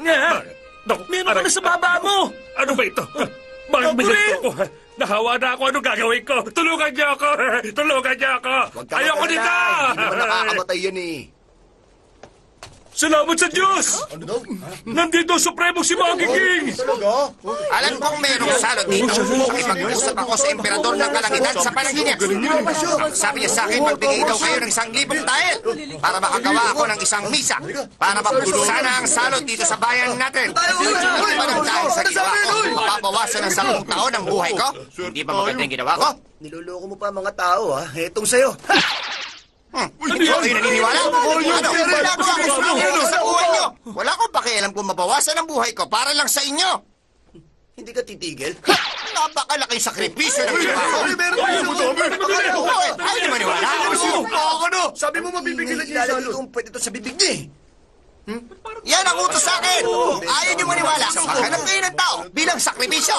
Nga!
Naku,
Meron ka
aray.
na sa baba mo!
Ano ba ito? Bakit
Ako
may
rin!
ganito ako? Nahawa na ako. Ano gagawin ko? Tulungan niyo ako! Tulungan niyo ako!
Huwag ka
Ayoko
mag-alala.
dito!
Hindi naman nakakamatay yan eh.
Salamat sa Diyos! Nandito ang Supremo si Monkey King!
Alam kong mayroong salot dito. Nakipag-usap ako sa emperador ng kalangitan sa panaginip. Sabi niya sa akin, magbigay daw kayo ng 1,000 dahil para makagawa ako ng isang misa para mapuso sana ang salot dito sa bayan natin. Hindi ba nang dahil sa ginawa ko, mapapawasan ng 10 taon ang buhay ko? Hindi ba maganda yung ginawa ko?
Niloloko mo pa ang mga tao, ha? Etong sa'yo.
Hindi ba kayo naniniwala? Ano? Ginagawa ko sa buhay niyo. Wala akong pakialam kung mabawasan ang buhay ko para lang sa inyo.
Hindi ka titigil?
Napakalaking sakripisyo ng ginawa ko. Ay, di maniwala.
Sabi mo mabibigil lang yung salot. Kung pwede ito sa bibig niya eh.
Yan ang utos sa akin. Ayaw niyo maniwala. Maghanap kayo ng tao bilang sakripisyo.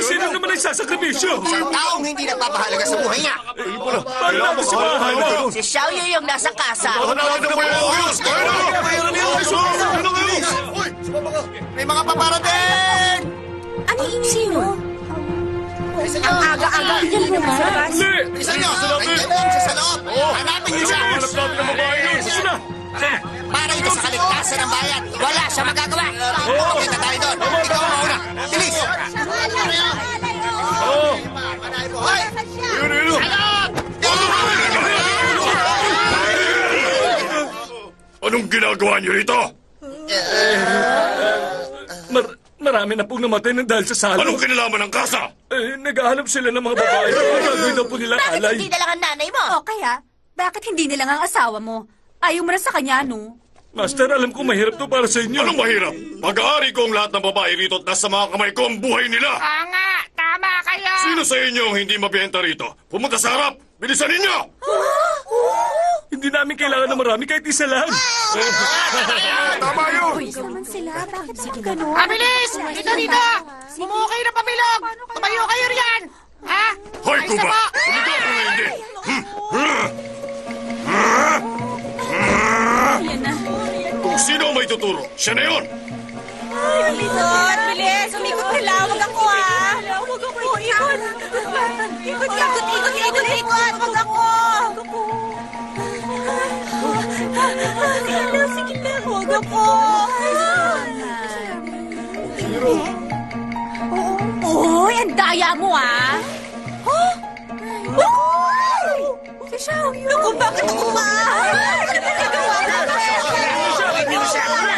Sino naman ang sasakripisyo?
Isang taong hindi nagpapahalaga sa buhay niya.
Paano natin si bahay mo?
Si Xiaoyu yung nasa kasa.
May mga paparating!
Ano yung sino? Ang aga-aga. Yan mo nga.
Hindi!
Bilisan niyo! Nandiyan na siya sa loob! Hanapin niyo siya!
Hanap natin ang babae niyo! Gusto na!
Para ito sa kaligtasan ng bayan! Wala siya magagawa! Pakita tayo doon! Ikaw ang mauna! Bilis! Hoy!
Anong ginagawa niyo rito?
Marami na pong namatay ng dahil sa salot.
Anong kinalaman ng kasa?
Naghahanap sila ng mga babae. Gagawin daw po nila
Bakit
alay.
hindi na lang ang nanay mo?
O kaya, bakit hindi nilang ang asawa mo? Ayaw mo na sa kanya, no?
Master, alam ko mahirap to para sa inyo.
Anong mahirap? Pag-aari ko ang lahat ng babae rito at nasa mga kamay ko ang buhay nila.
Nga! Tama kayo!
Sino sa inyo ang hindi mabenta rito? Pumunta sa harap! Bilisan ninyo!
Hindi namin kailangan ng marami kahit isa lang.
Tama yun!
Uy, naman sila. Bakit naman ganun?
Abilis! Dito! Bumuo kayo ng pamilog! Tumayo kayo riyan! Ha?
Hoy, Kuba! Umito ako na hindi!
Yan na.
Kung sino ang may tuturo, siya na yun!
Umikot! Bilis! Umikot sila! Huwag ako, ha! Huwag ako! Ikot! Ikot! Huwag ako! Sige na! Huwag ako! Uy! Ang daya mo, ha! Si Xiaoyu! Naku, bakit ako ba? Ano ba nagawa mo?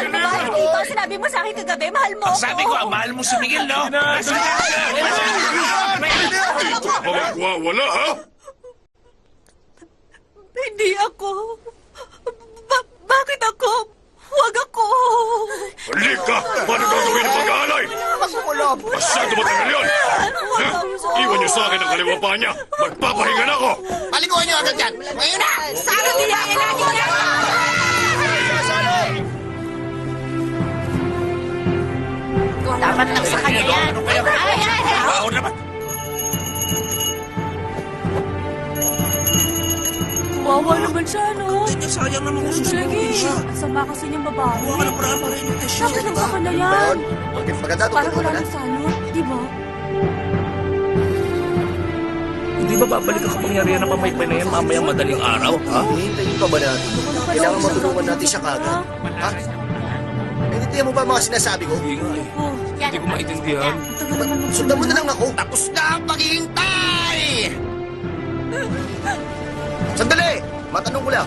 Bakit dito? Sinabi mo sa akin kagabi, mahal mo ako.
Sabi ko, ang mahal mo si Miguel, no?
Dito ka ba magwawala, ha?
Hindi ako. Bakit ako? Huwag ako.
Halika! Paano gagawin ang pag-aalay? Masyado matagal yun! Iwan niyo sa akin ang kaliwa pa niya! Magpapahinga na ako!
Paliguan niyo agad yan! Ngayon na!
Sana nilayan natin yan.
Dapat lang sa kanya yan.
Ako naman.
Wawa naman siya, no?
Sayang naman kung
Sige, sama kasi niyang babae.
Wala pa rin yung test.
Bakit ang baka na yan?
Bakit maganda
Parang
tutulungan
wala
na?
na salot, di ba?
Hindi ba babalik ang kapangyarihan ng pamaypay na yan mamayang madaling araw, ha?
Hihintayin pa ba natin? Kailangan matulungan natin siya kagad. Ha? Naintindihan mo ba ang mga sinasabi ko?
Hindi nga eh. Hindi ko maintindihan.
Sundan mo na lang ako.
Tapos na ang paghihintay!
Sandali! Matanong ko lang.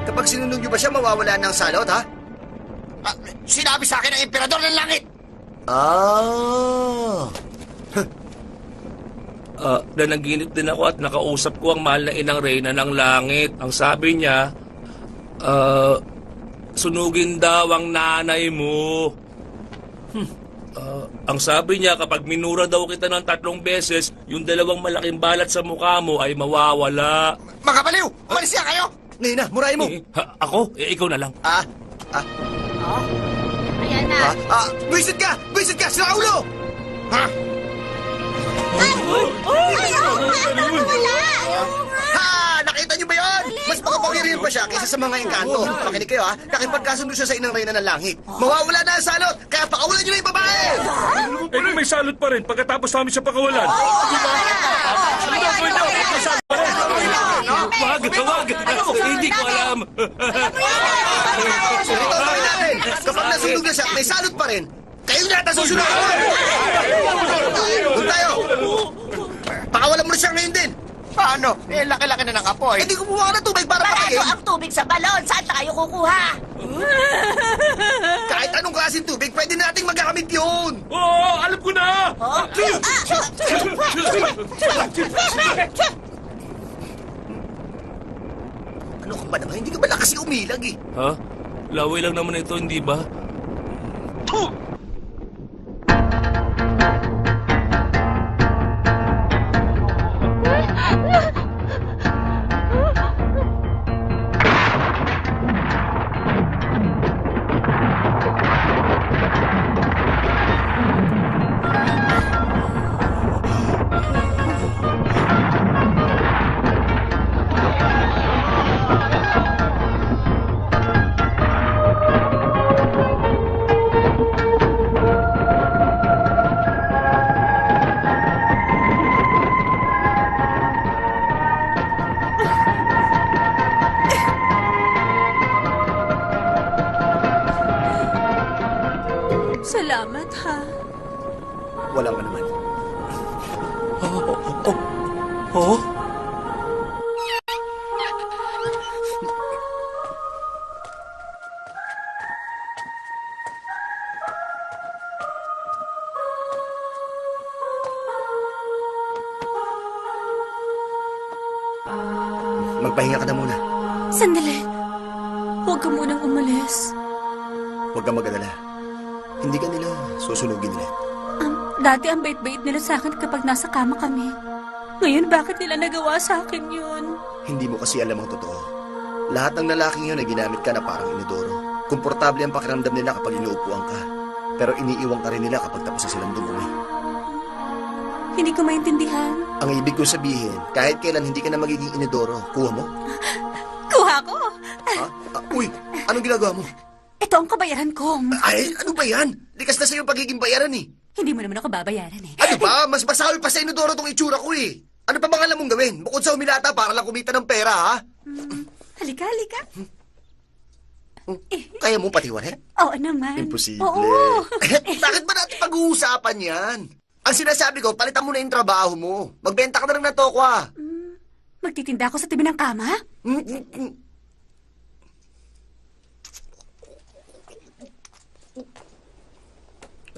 Kapag sinunod niyo ba siya, mawawala ng salot, ha?
Sinabi sa akin ng emperador ng langit!
Ah.
Nanaginip din ako at nakausap ko ang mahal na inang reyna ng langit. Ang sabi niya, sunugin daw ang nanay mo. Ang sabi niya, kapag minura daw kita ng 3 beses, yung 2 malaking balat sa mukha mo ay mawawala.
Mga baliw! Umalis siya kayo!
Ngayon na, murahin mo.
Ako? Ikaw na lang.
Buisit ka! Buisit ka! Sira ulo!
Ha?
Ha! Nakita niyo ba yun? Mas makapangyarihan pa siya kaysa sa mga engkanto. Makinig kayo ha. Nakipagkasundo siya sa inang reyna ng langit. Mawawala na ang salot, kaya pakawalan niyo na yung babae!
Eh kung may salot pa rin pagkatapos namin siya pakawalan.
Wag! Hindi ko alam.
Ito ang gawin natin. Kapag nasunog na siya, may salot pa rin. Kayo na ata susunod! Doon tayo! Pakawalan mo na siya ngayon din!
Paano? Eh, laki-laki na ng apoy.
Hindi kumuha ka ng tubig para
Paano
patayin.
ang tubig sa balon? Saan tayo kukuha?
Kahit anong klaseng tubig, pwede nating magagamit yun.
Oo, alam ko na!
Ano ka ba naman? Hindi ka ba na kasi umilag eh?
Ha? Laway lang naman ito, hindi ba?
Salamat, ha?
Wala ka naman.
Oh?
Magpahinga ka na muna.
Sandali. Huwag ka munang umalis.
Huwag kang mag-alala. Hindi ka nila susunugin ulit.
Dati ang bait-bait nila sa akin kapag nasa kama kami. Ngayon, bakit nila nagawa sa akin yun?
Hindi mo kasi alam ang totoo. Lahat ng lalaking yun ay ginamit ka na parang inodoro. Komportable ang pakiramdam nila kapag inuupuan ka. Pero iniiwan ka rin nila kapag tapos na silang dumuwi.
Hindi ko maintindihan.
Ang ibig kong sabihin, kahit kailan hindi ka na magiging inodoro, kuha mo?
Kuha ko!
Ha? Uy, anong ginagawa mo?
Ito ang kabayaran ko.
Ay, ano ba yan? Likas na sa'yo ang pagiging bayaran eh.
Hindi mo naman ako babayaran eh.
Ano ba? Mas masawi pa sa inodoro tong itsura ko eh. Ano pa bang alam mong gawin? Bukod sa umilata para lang kumita ng pera, ha?
Halika, halika.
Kaya mo patiwarin?
Oo naman.
Imposible.
Oo.
Bakit ba natin pag-uusapan yan? Ang sinasabi ko, palitan mo na yung trabaho mo. Magbenta ka na lang ng tokwa.
Magtitinda ako sa tabi ng kama?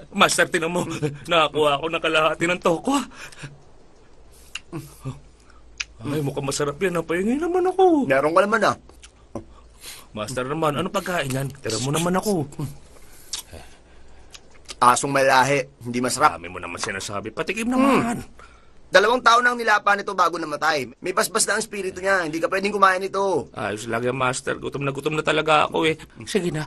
Master, tinan mo. Nakakuha ako ng kalahati ng tokwa. Ay, mukhang masarap yan. Napahingay naman ako.
Meron ka naman ah.
Master naman, ano pagkain yan? Tira mo naman ako.
Asong malahi, hindi masarap.
Dami mo naman sinasabi. Patikim naman.
2 taon nang nilapan nito bago namatay. May basbas na ang espiritu niya. Hindi ka pwedeng kumain ito.
Ayos lang yan, Master. Gutom na talaga ako eh. Sige na.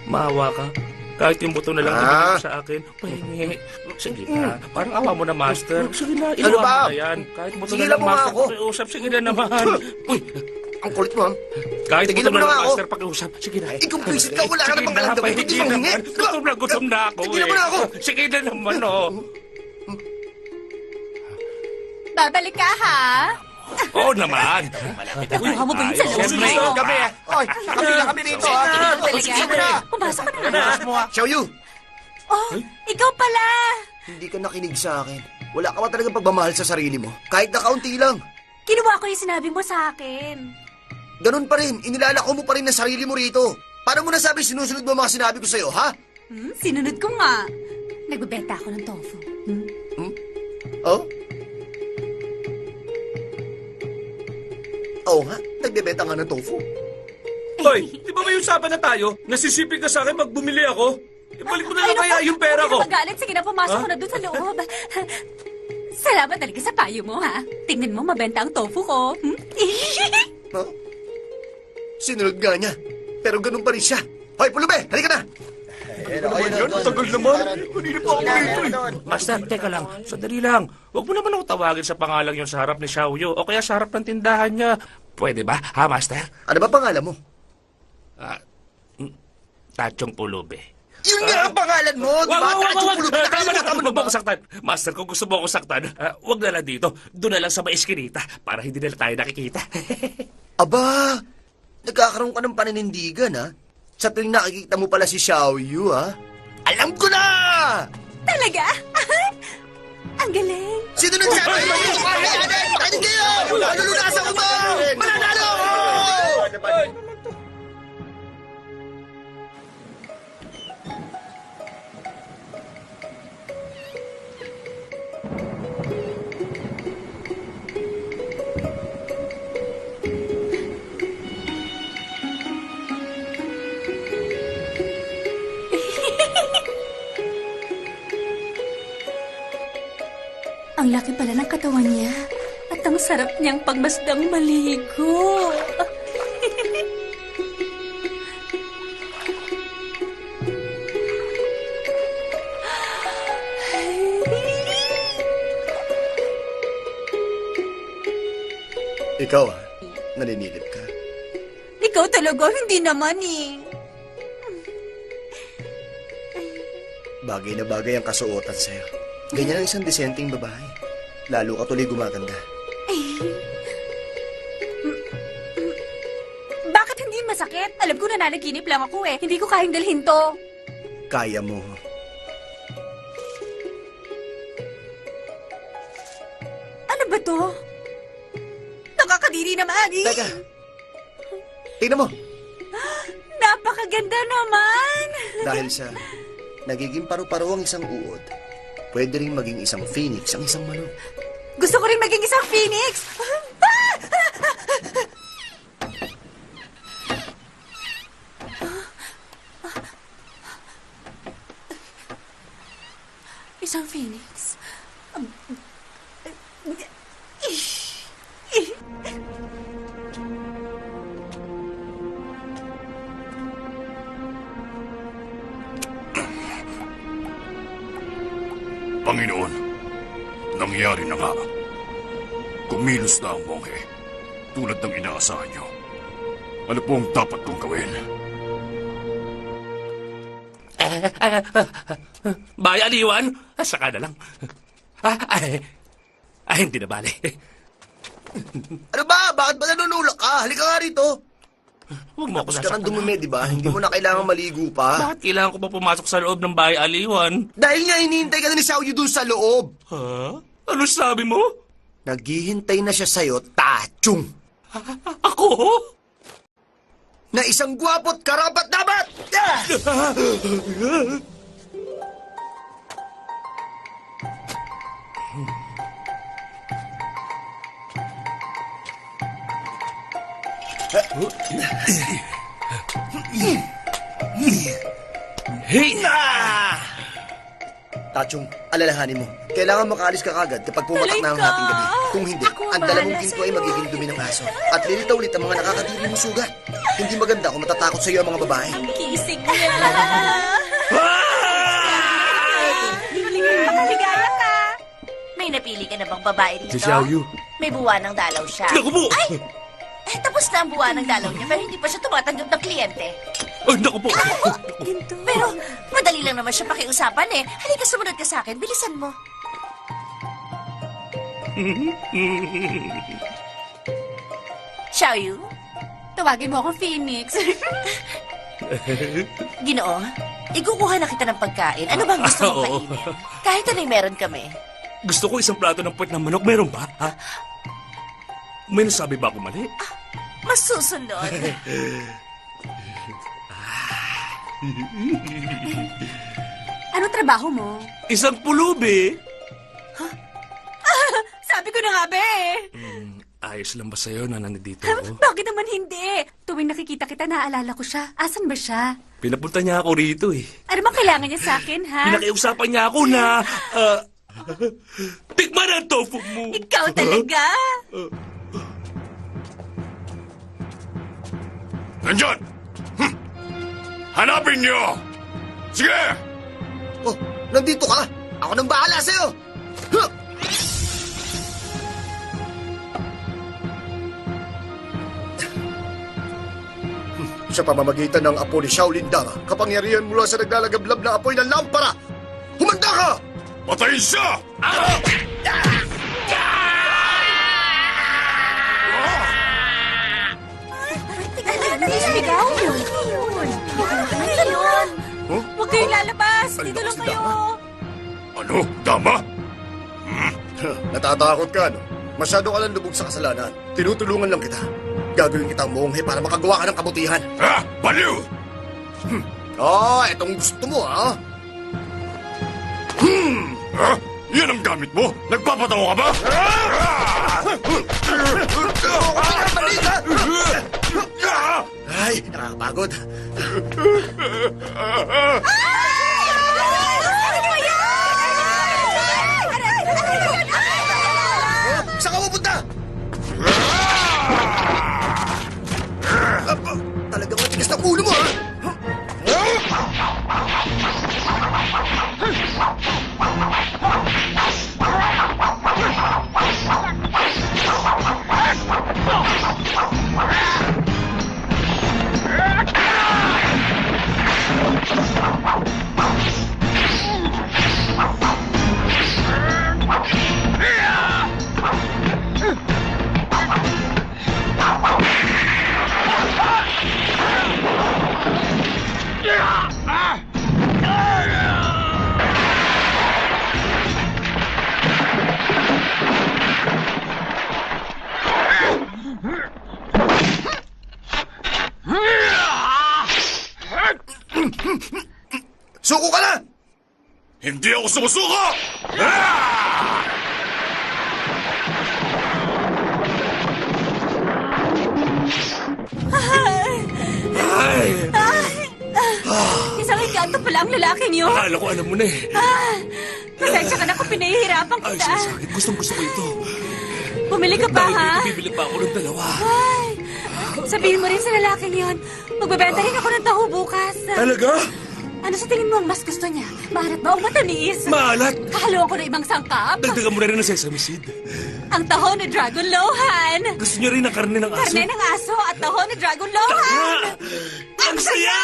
Maawa ka. Kahit yung buto na lang ibigay mo sa akin, pahingi. Sige na. Parang awa mo na, Master. Sige na,
Ano ba?
iluwa mo na yan. Kahit buto
Sige
na lang,
lang mo nga
Master.
ako.
Pakiusap, sige na naman. Uy,
Ang kulit mo, ha?
kahit
Tigilan
buto
mo
na
na
lang,
nga ako.
Master, pakiusap. Sige na.
Ikaw, please, ka, wala ka
Sige
namang
na,
kalamdaman.
pahingi
Hindi mo hingi.
naman. Gutom na ako
Tigilan mo na ako.
Sige na naman, oh.
Babalik ka, ha?
Oo naman.
Nakuha mo ba yun sa loob?
Siyempre,
Kami, Oy, kami rito, ha?
Talaga? Pumasok ka na.
Xiao Yu,
Oh, ikaw pala!
hindi ka nakinig sa akin. Wala ka ba talagang pagmamahal sa sarili mo? Kahit na kaunti lang.
Kinuha ko yung sinabi mo sa akin.
Ganun pa rin, inilalako mo pa rin ang sarili mo rito. Paano mo nasabi sinusunod mo ang mga sinabi ko sa'yo, ha?
Sinunod ko nga. Nagbebenta ako ng tofu.
Oh? Oo nga, nagbebenta nga ng tofu.
Hoy, di ba may usapan na tayo? Nasisipin ka sa akin pag bumili ako? Ibalik mo na lang kaya yung pera ko.
Huwag ka magalit. Sige na, pumasok ko na doon sa loob.
Salamat talaga sa payo mo, ha? Tingnan mo, mabenta ang tofu ko. Hmm?
No? Sinunod nga niya. Pero ganun pa rin siya. Hoy, Pulube! Halika na!
Yan, tagal naman. Kanina pa ako rito eh.
Master, teka lang. Sandali lang. Huwag mo naman ako tawagin sa pangalang yun sa harap ni Xiaoyu o kaya sa harap ng tindahan niya. Pwede ba, ha, Master?
Ano ba pangalan mo?
Tachong Pulube.
Yun nga ang pangalan mo! Bata at yung Pulube!
Tama na,
Nakalimutan mo
huwag
ba?
mo ako saktan. Master, kung gusto mo ako saktan, huwag na lang dito. Doon na lang sa maiskinita para hindi na tayo nakikita.
Aba, nagkakaroon ka ng paninindigan, ha? Sa tuwing nakikita mo pala si Xiaoyu, ha? Alam ko na!
Talaga? Ang galing.
Sino nagsabi? Tanin kayo! Malulunasan ko to! Mananalo ako!
Ang laki pala ng katawan niya. At ang sarap niyang pagmasdang maligo.
Ikaw, ha? Naninilip ka.
Ikaw talaga, hindi naman eh.
Bagay na bagay ang kasuotan sa'yo. Ganyan ang isang disenteng babae. Lalo ka tuloy gumaganda.
Bakit hindi masakit? Alam ko na nanaginip lang ako eh. Hindi ko kayang dalhin to.
Kaya mo.
Ano ba to? Nakakadiri naman eh.
Teka. Tingnan mo.
Napakaganda naman.
Dahil sa nagiging paru-paro ang isang uod, pwede rin maging isang phoenix ang isang manok.
Gusto ko rin maging isang phoenix.
Isang phoenix.
Panginoon, nangyari na nga. Kumilos na ang monghe, tulad ng inaasahan niyo. Ano po ang dapat kong gawin?
Bay, aliwan? Saka na lang. Hindi na bale.
Ano ba? Bakit ba nanunulak ka? Halika nga rito.
Huwag mo ako
Tapos ka nang
sasaktan.
dumumi, di ba? Hindi mo na kailangan maligo pa.
Bakit kailangan ko pa pumasok sa loob ng bahay, aliwan?
Dahil nga hinihintay ka na ni Xiaoyu dun sa loob.
Ha? Ano sabi mo?
Naghihintay na siya sa'yo, Tachung.
Ako?
Na isang gwapo't karapat-dapat!
Hey!
Tachung, alalahanin mo. Kailangan makaalis ka kagad kapag pumatak na ang
Halika.
hating gabi. Kung hindi,
Ako
ang dala mong
bahala
ginto ay
sa'yo.
magiging dumi ng aso. At lilitaw ulit ang mga nakakadiri mo sugat. Hindi maganda kung matatakot sa iyo ang mga babae.
Kisig niya. Maligaya ka.
May napili ka na bang babae rito?
Si Xiaoyu.
May buwan ng dalaw siya.
Naku po!
Tapos na ang buwan ng dalaw niya pero hindi pa siya tumatanggap ng kliyente.
Ay, naku po!
Pero madali lang naman siya pakiusapan eh. Halika, sumunod ka sa akin. Bilisan mo. Xiaoyu,
Tawagin mo akong phoenix.
Ginoo, ikukuha na kita ng pagkain. Ano bang gusto mong
Oo.
kainin? Kahit ano yung meron kami.
Gusto ko isang plato ng puwet ng manok. Meron ba? Ha? May nasabi ba ako mali?
Masusunod.
Anong trabaho mo?
Isang pulubi.
Sabi ko na nga, be.
Ayos lang ba sa'yo na nandito ako?
Bakit naman hindi? Tuwing nakikita kita, naalala ko siya. Asan ba siya?
Pinapunta niya ako rito eh.
Ano bang kailangan niya sa akin, ha?
Pinakiusapan niya ako na... Tikman ang tofu mo!
Ikaw talaga?
Nandyan! Hanapin niyo! Sige!
Oh, nandito ka? Ako nang bahala sa'yo! Huh! Sa pamamagitan ng apo ni Shaolin Dara, kapangyarihan mula sa naglalagablab na apoy ng lampara! Humanda ka!
Patayin siya!
Sigaw? Ano yun? Huwag kayong lalabas. Dito lang kayo.
Ano? Dama?
Natatakot ka, no? Masyado ka lang lubog sa kasalanan. Tinutulungan lang kita. Gagawin kitang monghe para makagawa ka ng kabutihan.
Ha? Baliw!
Itong gusto mo, ha?
Ha? Yan ang gamit mo? Nagpapatawa ka ba?
Ay, nakakapagod. Saan ka pupunta? Talagang matigas ng ulo mo, ha? Suko ka na!
Hindi ako sumusuko!
Isang engkanto pala ang lalaking yun.
Akala ko alam mo na eh.
Pasensya ka na kung pinahihirapan
Ay,
kita.
sakit. Gustong gusto ko ito.
Bumili ka pa,
Dahil
ha?
dito bibili pa ako ng dalawa.
Ay, sabihin mo rin sa lalaking yun. Magbebenta rin ako ng taho bukas.
Talaga?
Ano sa tingin mo ang mas gusto niya? Maalat ba o matamis?
Maalat.
Kahaluan ko na ibang sangkap.
Dagdagan mo na rin ng sesame seed.
Ang taho ni Dragon Lohan.
Gusto niyo rin ang karne ng aso?
Karne ng aso at taho ni Dragon Lohan.
Ang saya!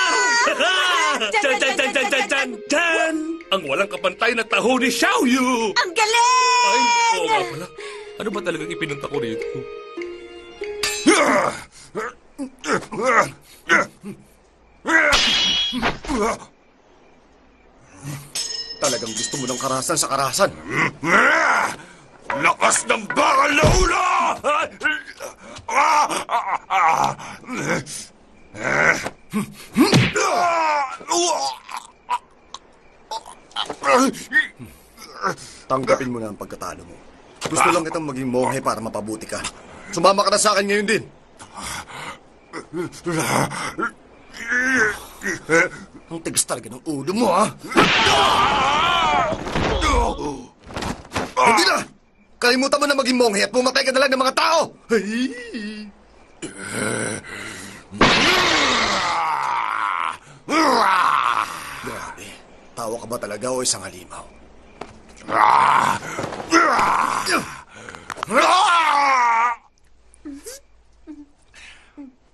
Chan, chan, chan, chan, chan, chan, chan! Ang walang kapantay na taho ni Xiao Yu!
Ang galing!
Ay, oo nga pala. Ano ba talagang ipinunta ko rito?
Talagang gusto mo ng karahasan sa karahasan.
Lakas ng bakal na ulo!
Tanggapin mo na ang pagkatalo mo. Gusto lang kitang maging monghe para mapabuti ka. Sumama ka na sa akin ngayon din. Ang tigas talaga ng ulo mo, ha? Hindi na! Kalimutan mo na maging monghe at pumatay ka na lang ng mga tao! Grabe. Tawa ka ba talaga o isang halimaw?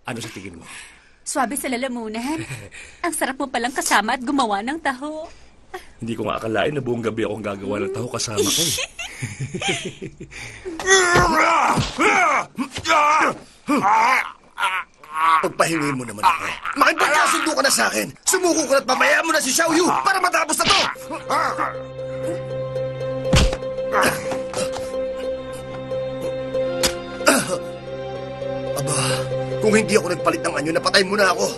Ano sa tingin mo?
Swabe sa lalamunan. Ang sarap mo palang kasama at gumawa ng taho.
Hindi ko nga akalain na buong gabi akong gagawa ng taho kasama ko eh.
Pagpahingi mo naman ako. Makipagkasundo ka na sa akin. Sumuko ka at pabayaan mo na si Xiao Yu para matapos na to! Aba, kung hindi ako nagpalit ng anyo, napatay mo na ako.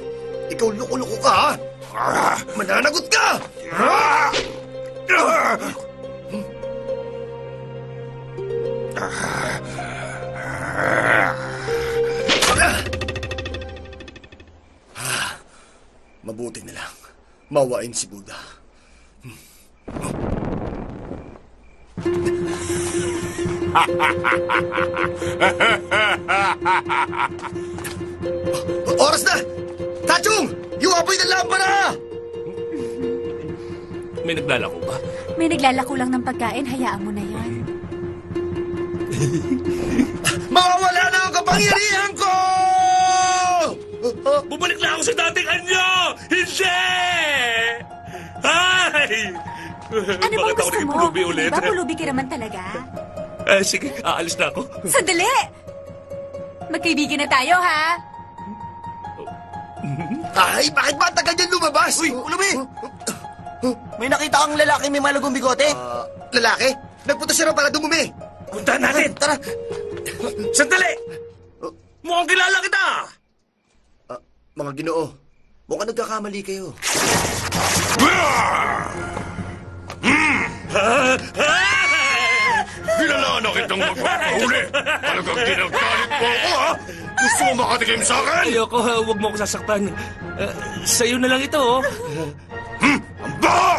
Ikaw loko-loko ka, ha? Mananagot ka! Mabuti na lang. Mawain si Buddha. Oras na! Tachung! Yung apoy ng lampara!
May naglalako ba?
May naglalako lang ng pagkain, hayaan mo na yan.
Mawawala na ang kapangyarihan ko!
Bumalik na ako sa dating anyo! Hindi! Ay!
Ano bang gusto mo?
Pulubi ulit?
Di ba pulubi ka naman talaga?
Sige, aalis na ako.
Sandali! Magkaibigan na tayo, ha?
Ay, bakit ba ang tagal niyan lumabas? Uy, Ulubi!
May nakita kang lalaki may malagong bigote?
Lalaki? Nagpunta siya raw para dumumi.
Puntahan natin!
Tara!
Sandali! Mukhang kilala kita!
Mga ginoo, mukhang nagkakamali kayo.
Kailangan na kitang magpapahuli. Talagang ginagalit mo ako, ha? Gusto mo makatikim sa akin?
Ayoko, huwag mo ako sasaktan. Sa'yo na lang ito, oh.
Ang baho!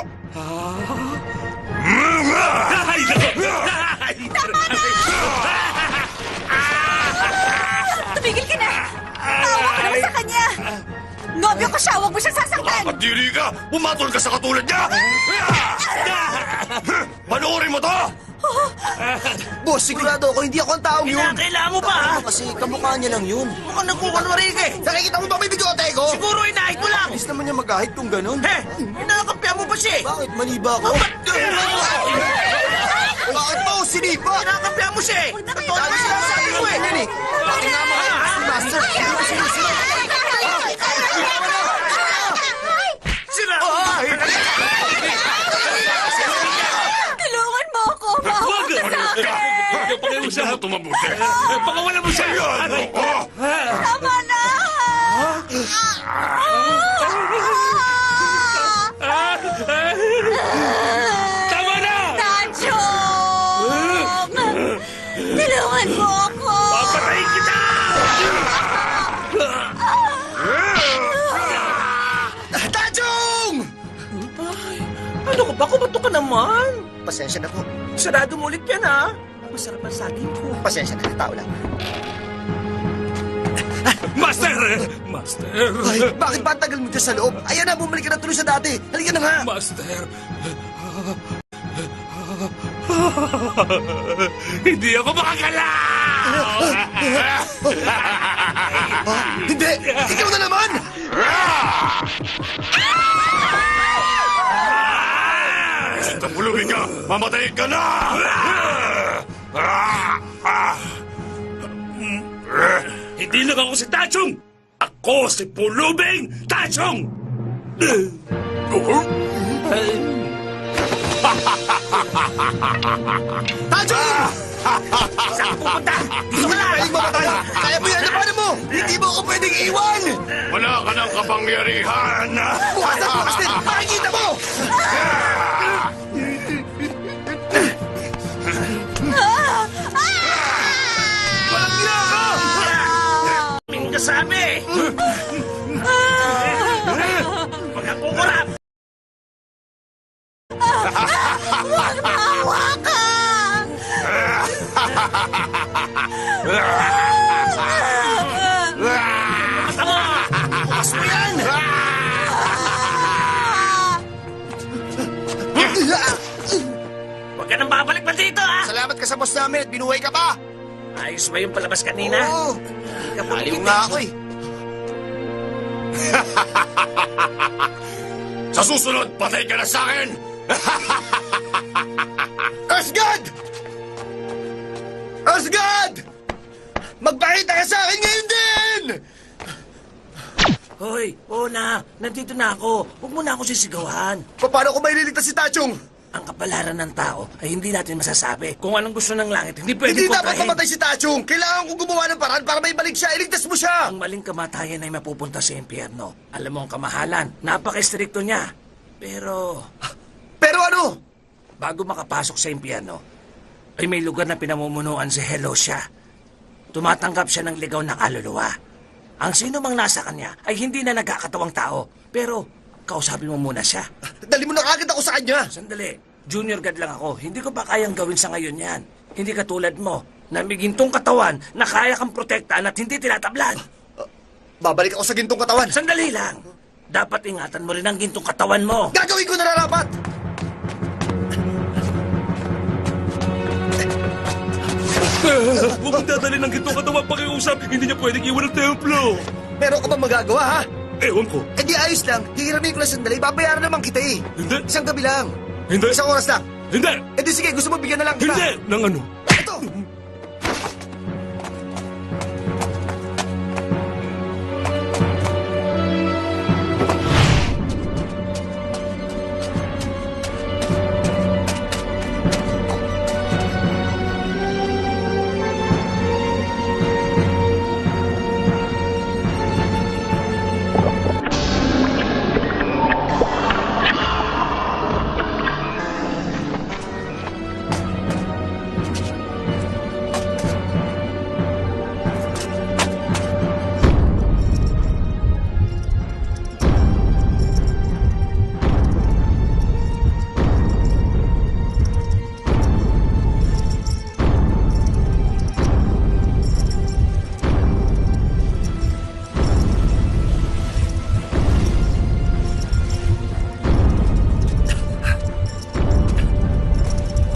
Ay,
Tumigil ka na! Tawa ka naman sa kanya! Nobyo ko siya, huwag mo siya sasaktan!
Kapatiri ka! Pumatol ka sa katulad niya! Panoorin mo to!
Boss, sigurado ako, hindi ako ang taong yun.
Kailangan mo ba, ha?
Kasi kamukha niya lang yun.
Mukhang nagkukunwarig eh!
Nakikita mo ba may bigote ko?
Siguro inahit mo lang!
Bilis naman niya magahit kung ganun.
Inakampihan mo pa siya eh!
Bakit? Mali ba ako? Bakit ba ako sinipa?
Inakampihan mo siya eh! Totoo
Dahil
naman
sila
sinasabi
sabi
ko
ko
eh!
eh. Bakit nga mga si Master? Hindi ko sinusunod.
Sira!
Tulungan mo ako! Mahawag ka sa akin!
Huwag pa kayo
Gusto mo tumabuti?
Pakawalan mo siya!
Ano ko?
Tama na!
Tama na!
Tachong! Tulungan mo ako!
Papatayin kita!
Tachong!
Ano ka ba? Kumato ka naman!
Pasensya na po.
Sarado mo ulit yan, ha? Masarap ang saging ko.
Pasensya na, tao lang.
Master! Master!
Ay, bakit ba ang tagal mo dyan sa loob? Ayan na, bumalik ka na tuloy sa dati. Halika na nga.
Master! Hindi ako makagalaw!
Hindi! Ikaw na naman!
Isang pulubi ka! Mamatay ka na!
Hindi lang ako si Tachong! Ako si Pulubing Tachong!
Tachong!
Saan ka pupunta? Dito ka lang!
Pwedeng mamatay! Kaya mo yan, paano mo? Hindi mo ako pwedeng iwan!
Wala ka ng kapangyarihan!
Bukas na bukas din! Makikita mo!
Walang ginagawa! May kasabi! Mga kukurap!
Maawa ka!
Bukas mo yan! Huwag ka nang babalik pa dito, ha?
Salamat ka sa boss namin at binuhay ka pa!
Ayos ba yung palabas kanina?
Oo!
Hindi ka puligid
Aliw nga ako eh.
Sa susunod, patay ka na sa akin!
Asgard! Asgard! Magpakita ka sa akin ngayon din!
Hoy, oo na. Nandito na ako. Huwag mo na ako sisigawan.
Paano ko maililigtas si Tachong?
Ang kapalaran ng tao ay hindi natin masasabi. Kung anong gusto ng langit, hindi pwede
Hindi dapat
kontrahin.
mamatay si Tachong! Kailangan kong gumawa ng paraan para may balik siya. Iligtas mo siya!
Ang maling kamatayan ay mapupunta sa impyerno. Alam mo ang kamahalan, napaka-stricto niya. Pero,
Pero ano?
bago makapasok sa impyerno, ay may lugar na pinamumunuan si Helosha. Tumatanggap siya ng ligaw na kaluluwa. Ang sino mang nasa kanya ay hindi na nagkakatawang tao. Pero, kausapin mo muna siya.
Dali mo na kagad ako sa kanya!
Sandali, Junior guard lang ako. Hindi ko pa kayang gawin sa ngayon yan. Hindi katulad mo, na may gintong katawan na kaya kang protektaan at hindi tinatablan.
Babalik ako sa gintong katawan.
Sandali lang. Dapat ingatan mo rin ang gintong katawan mo.
Gagawin ko na nararapat!
Huwag mong dadalhin ng gitong katawan pakiusap. Hindi niya pwedeng iwan ang templo.
Meron ka ba magagawa, ha?
Ewan ko.
Eh di ayos lang. Hihiramin ko lang sandali. Babayaran naman kita eh.
Hindi.
Isang gabi lang.
Hindi.
Isang oras lang.
Hindi.
Eh di sige, gusto mo bigyan na lang kita.
Hindi. Nang ano?
Ito!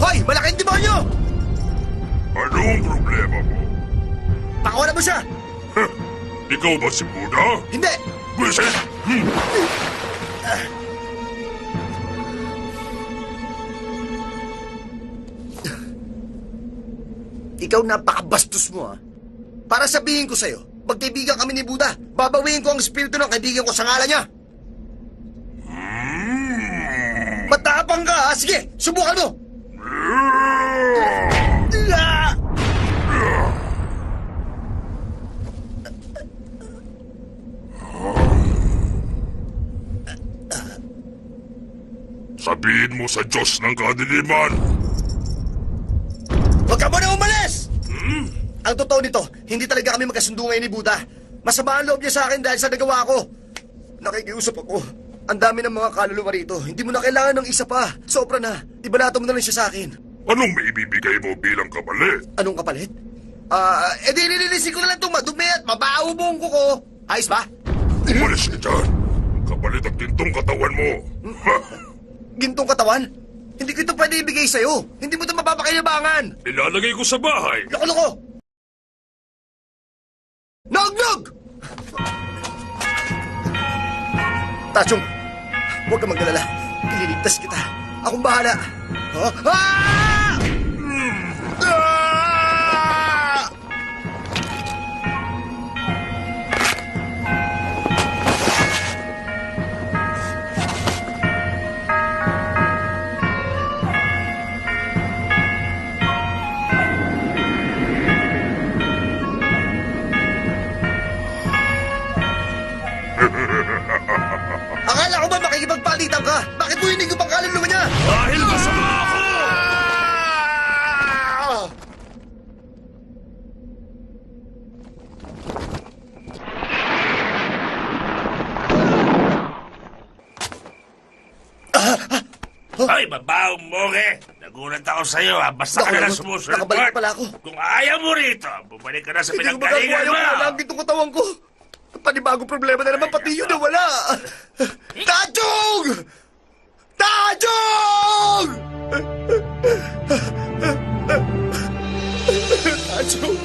Hoy! Malaking demonyo!
Anong problema mo?
Pakawalan mo siya!
Ikaw ba si Buddha?
Hindi!
Visit!
Ikaw napakabastos mo, ha? Para sabihin ko sa'yo, magkaibigan kami ni Buddha. Babawiin ko ang espiritu ng kaibigan ko sa ngalan niya. Matapang ka, ha? Sige, subukan mo! Ah!
Sabihin mo sa Diyos ng kadiliman.
Huwag ka muna umalis! Ang totoo nito, hindi talaga kami magkasundo ngayon ni Buddha. Masama ang loob niya sa akin dahil sa nagawa ko. Nakikiusap ako. Ang dami ng mga kaluluwa rito. Hindi mo na kailangan ng isa pa. Sobra na. Ibalato mo na lang siya sa akin.
Anong maibibigay mo bilang kapalit?
Anong kapalit? Edi nililisin ko na lang itong madumi at mabaho buong kuko. Ayos ba?
Umalis ka dyan. Kapalit ang gintong katawan mo.
Gintong katawan? Hindi ko ito pwede ibigay sa'yo. Hindi mo ito mapapakinabangan.
Ilalagay ko sa bahay.
Loko-loko! Nog-nog! Tachong, huwag ka magdalala. Ililigtas kita. Akong bahala. Ah! Ah! Akala ko ba makikipagpalitan ka? Bakit mo hinig ko pang kaluluwa niya?
Dahil masama ako!
Ay, babaw mo, Nagulat ako sa'yo, ha? Basta ka na lang sumusunod.
Nakabalik pala ako.
Kung ayaw mo rito, bumalik ka na sa
Hindi ko magagawa
pinanggalingan
yung
mo.
wala ang gintong katawan ko. Panibagong problema na naman, pati yun na wala. Tachong! Tachong! Tachong!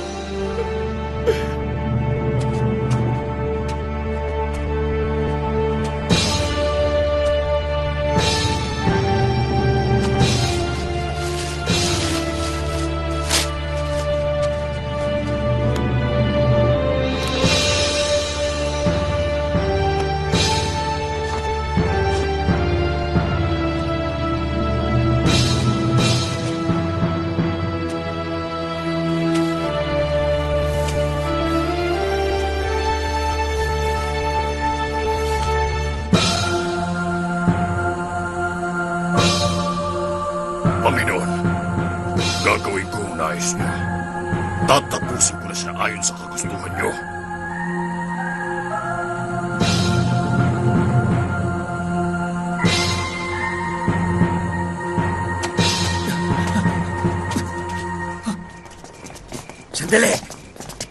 Panginoon, gagawin ko ang nais niyo. Tatapusin ko na siya ayon sa kagustuhan niyo.
Sandali!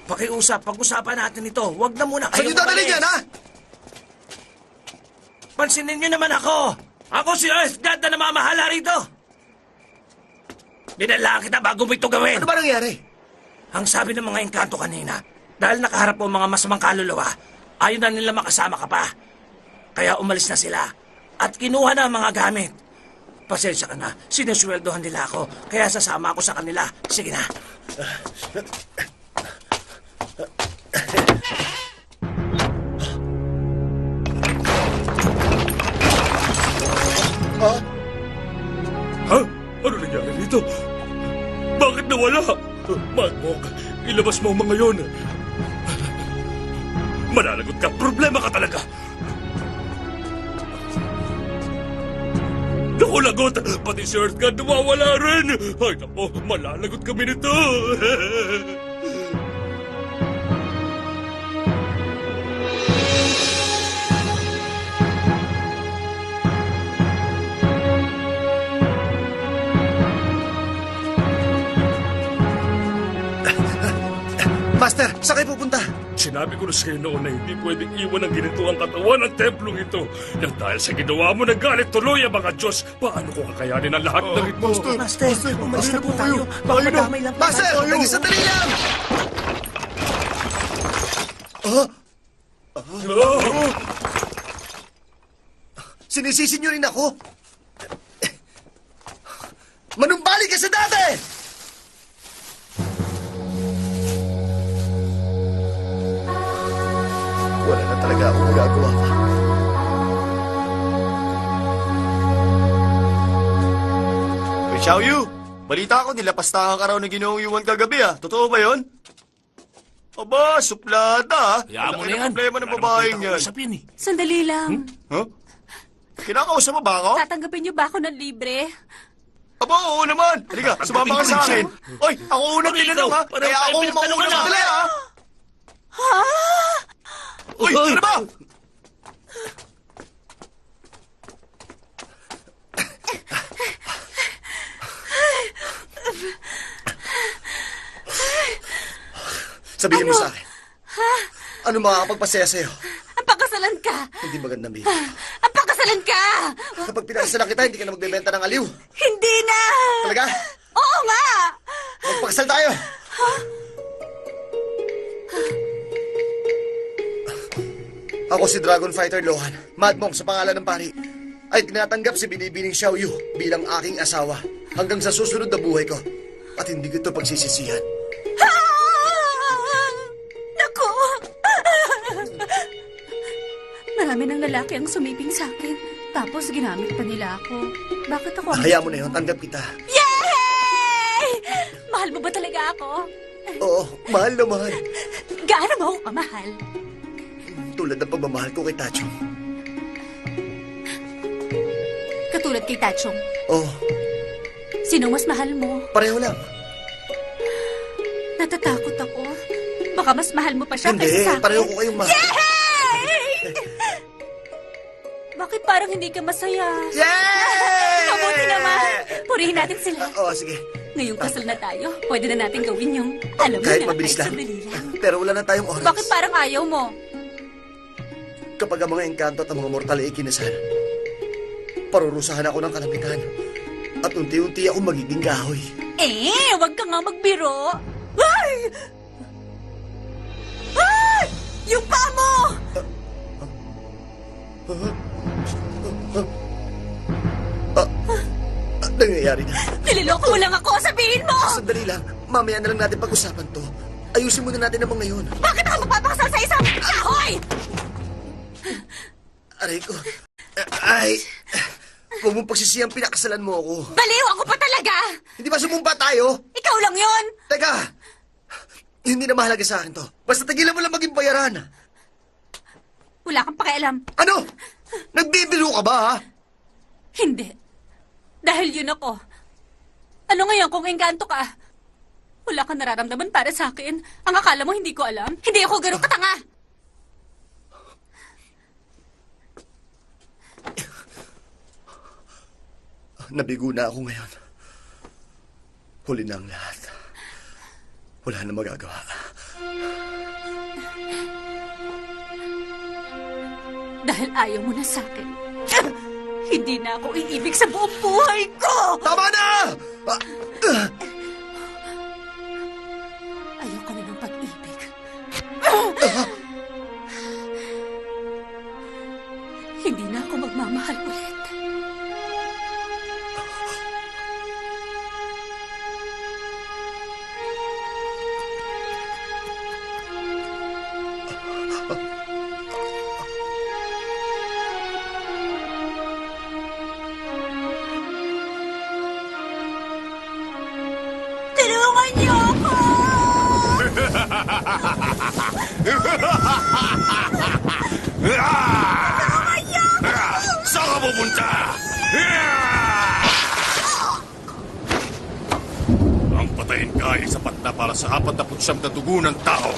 Pakiusap, pag-usapan natin ito. Huwag na muna
Saan
kayo
niyo dadalhin yan, ha?
Pansinin niyo naman ako! Ako si Earth God na namamahala rito! Binala kita bago mo ito gawin!
Ano ba nangyari?
Ang sabi ng mga engkanto kanina, dahil nakaharap mo mga masamang kaluluwa, ayaw na nila makasama ka pa. Kaya umalis na sila at kinuha na ang mga gamit. Pasensya ka na, sinusweldohan nila ako, kaya sasama ako sa kanila. Sige na.
Ha? Ano nangyari dito? Bakit nawala? Madmok, ilabas mo ang mga yon. Mananagot ka, problema ka talaga. Naku, lagot! Pati si Earth God nawawala rin! Ay, naku, malalagot kami nito!
Master, saan kayo pupunta?
Sinabi ko na sa iyo noon na hindi pwedeng iwan ang ginito ang katawan ng templong ito. Nang dahil sa ginawa mo, nagalit tuloy ang mga Diyos. Paano ko kakayanin ang lahat ng ito?
Master, umalis na po tayo. Baka madamay lang po
Master,
tayo.
tingin sandali lang! Sinisisi niyo rin ako? Manumbalik ka sa dati! Wala na talaga akong magagawa pa.
Xiaoyu, balita ko nilapastahan ka raw ng Ginoong Yuan kagabi ah. Totoo ba yon? Aba, suplada ah.
Hayaan mo
Laki
na
ng
yan.
problema ng
Wala
babaeng
namang
yan.
kausap yan eh.
Sandali lang.
Huh? Kinakausap mo ba ako?
Tatanggapin niyo ba ako ng libre?
Aba, oo naman. Halika, sumama ka sa akin. Oy, ako unang tinanong ha.
Parang
Kaya
tayo
ako
pinagtanungan
mauna
na.
madali ha.
Ha?
Uy, ano ba?
Sabihin mo sa akin. Ano makakapagpasaya sa'yo?
Ang pakasalan ka!
Hindi magandang biro.
Ang pakasalan ka!
Kapag pinakasalan kita, hindi ka na magbebenta ng aliw.
Hindi na!
Talaga?
Oo nga!
Magpakasal tayo! Ako si Dragon Fighter Lohan, Mad Monk sa pangalan ng pari, ay tinatanggap si Binibining Xiaoyu bilang aking asawa hanggang sa susunod na buhay ko. At hindi ko ito pagsisisihan.
Naku!
Marami ng lalaki ang sumiping sa akin. Tapos ginamit pa nila ako. Bakit ako ang...
Kaya mo na yun, tanggap kita.
Yay! Mahal mo ba talaga ako?
Oo, mahal na mahal.
Gaano mo ako kamahal?
Tulad ng pagmamahal ko kay Tachong.
Katulad kay Tachong.
Oo,
Sino mas mahal mo?
pareho lang.
Natatakot ako. Baka mas mahal mo pa siya
Hindi,
kaysa sa akin.
pareho ko kayong mahal.
Bakit parang hindi ka masaya?
Yay!
Mabuti naman. Purihin natin sila.
Oo, sige.
Ngayong kasal na tayo, pwede na natin gawin yung... Alam mo
Kahit
na,
mabilis lang.
sandali lang.
Pero wala na tayong oras.
Bakit parang ayaw mo?
Kapag ang mga engkanto at ang mga mortal ay ikinasal, parurusahan ako ng kalamitan. At unti-unti ako magiging kahoy.
Wag ka nga magbiro. Ay! Ay! Yung paa mo!
Nangyayari na.
Nililoko mo lang ako, sabihin mo!
Sandali lang. Mamaya na lang natin pag-usapan to. Ayusin muna natin ang mga ngayon.
Bakit ako magpapakasal sa isang kahoy?
Aray ko. Ay. Huwag mong pagsisiyang pinakasalan mo ako.
Baliw ako pa talaga!
Hindi ba sumumpa tayo?
Ikaw lang yon.
Teka. Hindi na mahalaga sa akin to. Basta tagilan mo lang maging bayaran.
Wala kang pakialam.
Ano? Nagbibiro ka ba, ha?
Hindi. Dahil yun ako. Ano ngayon kung engkanto ka? Wala kang nararamdaman para sa akin. Ang akala mo hindi ko alam? Hindi ako ganun katanga!
Nabigo na ako ngayon. Huli na ang lahat.
Wala na magagawa.
Dahil ayaw mo na sa akin, hindi na ako iibig sa buong buhay ko!
Tama na!
Ayoko na ng pag-ibig. Hindi na ako magmamahal ulit.
Tulungan niyo ako!
Saan ka pupunta? Ang patayin ka ay sapat na para sa 49 na dugo ng tao.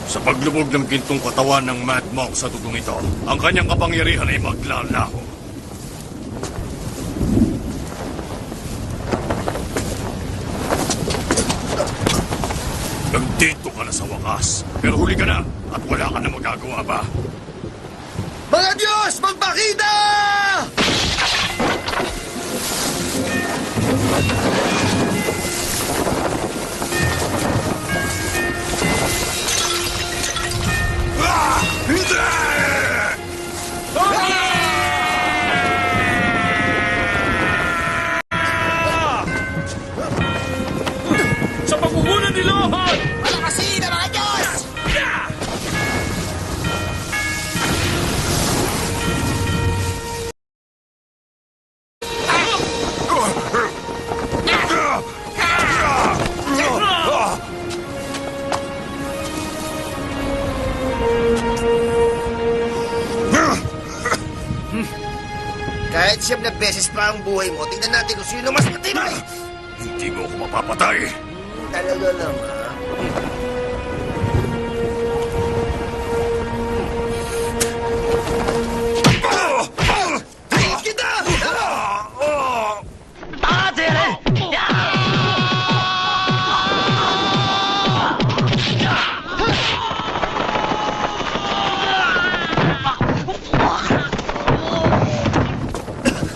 Sa paglubog ng gintong katawan ng Mad Monk sa dugong ito, ang kanyang kapangyarihan ay maglalaho. Nandito ka na sa wakas, pero huli ka na at wala ka na magagawa pa.
Mga Diyos, magpakita!
Hindi!
Sa pagmumunan ni Lohan!
Palakasin ang mga Diyos!
Kahit 7 na beses pa ang buhay mo, tingnan natin kung sino mas matibay!
Hindi mo ako mapapatay.
Talaga lang, ha? Tayo kita!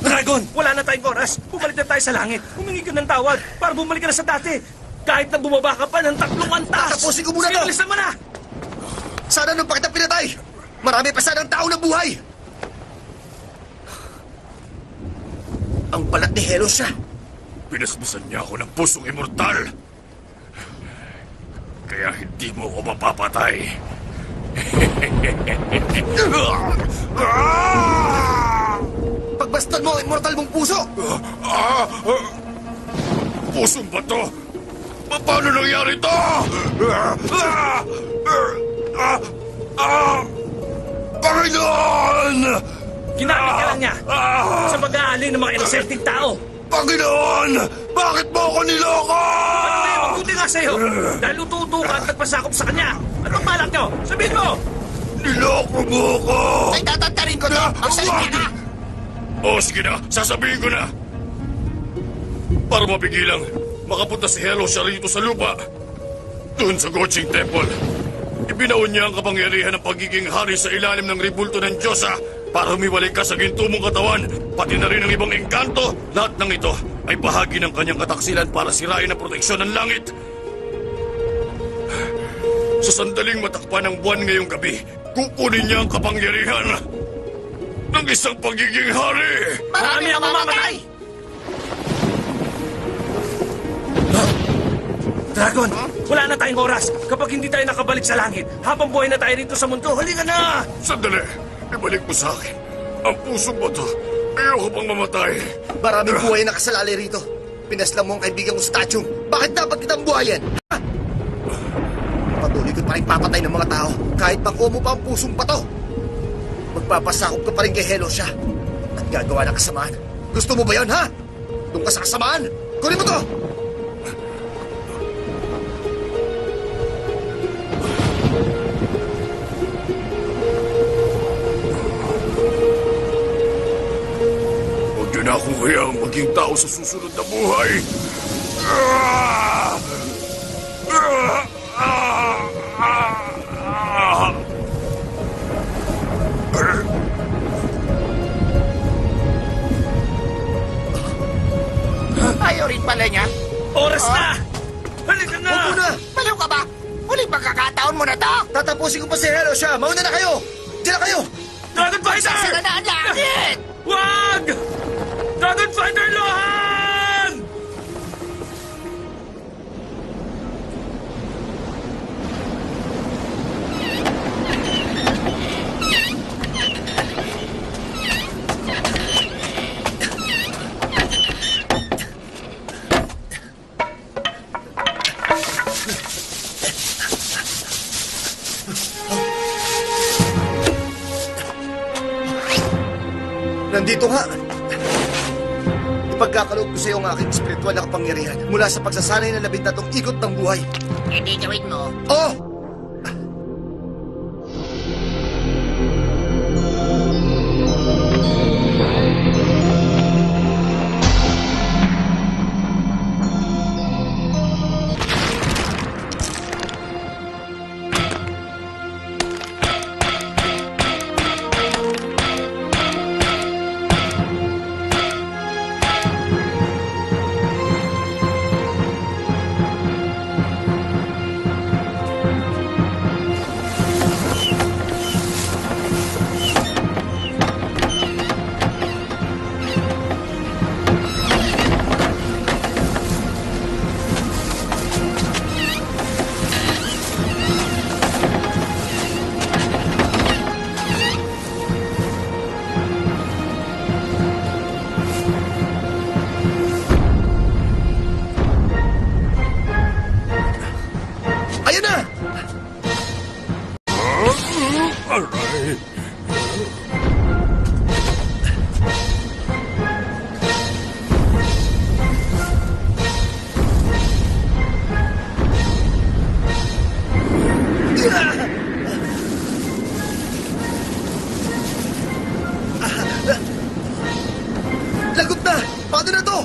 Dragon, wala na tayong oras. Bumalik na tayo sa langit. Humingi ka ng tawad para bumalik ka na sa dati. Kahit na bumaba ka pa ng 3 antas.
Tatapusin ko muna to.
Sige, mo na!
Sana nung pakita pinatay! Marami pa sanang tao na buhay! Ang balat ni Helo siya.
Pinasmasan niya ako ng pusong immortal. Kaya hindi mo ako mapapatay.
Pagbastan mo ang immortal mong puso!
Pusong ba to? Paano nangyari to? Panginoon!
Ginamit ka lang niya sa pag-aalin ng mga inosenteng tao.
Panginoon! Bakit mo ako niloko?
Ano ba yung magbuti nga sa'yo? Dahil ututo ka at nagpasakop sa kanya. Anong balak nyo? Sabihin mo!
Niloko mo ko!
Ay, tatantarin ko to! Ang salita!
Sige na, sasabihin ko na. Para mapigilang, makapunta si Helo siya rito sa lupa. Doon sa Goching Temple. Ibinaon niya ang kapangyarihan ng pagiging hari sa ilalim ng ribulto ng Diyosa para humiwalay ka sa ginto mong katawan, pati na rin ang ibang engkanto. Lahat ng ito ay bahagi ng kanyang kataksilan para sirain ang proteksyon ng langit. Sa sandaling matakpan ng buwan ngayong gabi, kukunin niya ang kapangyarihan ng isang pagiging hari.
Marami ang mamamatay!
Dragon, wala na tayong oras. Kapag hindi tayo nakabalik sa langit, habang buhay na tayo rito sa mundo, halika na!
Sandali, ibalik mo sa akin ang puso mo to. Ayoko pang mamatay.
Maraming buhay na nakasalalay rito. Pinaslang mo ang kaibigan mong statue. Bakit dapat kitang buhayan? Ha? Patuloy ko pa rin papatay ng mga tao kahit makuha mo pa ang pusong pato. Magpapasakop ka pa rin kay Helo siya at gagawa ng kasamaan. Gusto mo ba yon, ha? Doon ka sa kasamaan. Kunin mo to!
Huwag niyo na akong hayaan maging tao sa susunod na buhay. Ah! Ah! Ah! Ah!
Ayaw rin pala niya.
Oras na! Halika na!
Huwag muna!
Baliw ka ba? Huling pagkakataon mo na to.
Tatapusin ko pa si Hero siya! Mauna na kayo! Diyan na kayo!
Dragon Fighter!
Sila na ang langit!
Wag! Dragon Fighter Lohan!
Nandito nga! Ipagkakaloob ko sa iyo ang aking espiritual na kapangyarihan mula sa pagsasanay ng 13 ikot ng buhay.
Hindi gawin mo.
Oh! Ayun na!
Aray!
Lagot na! Paano na to?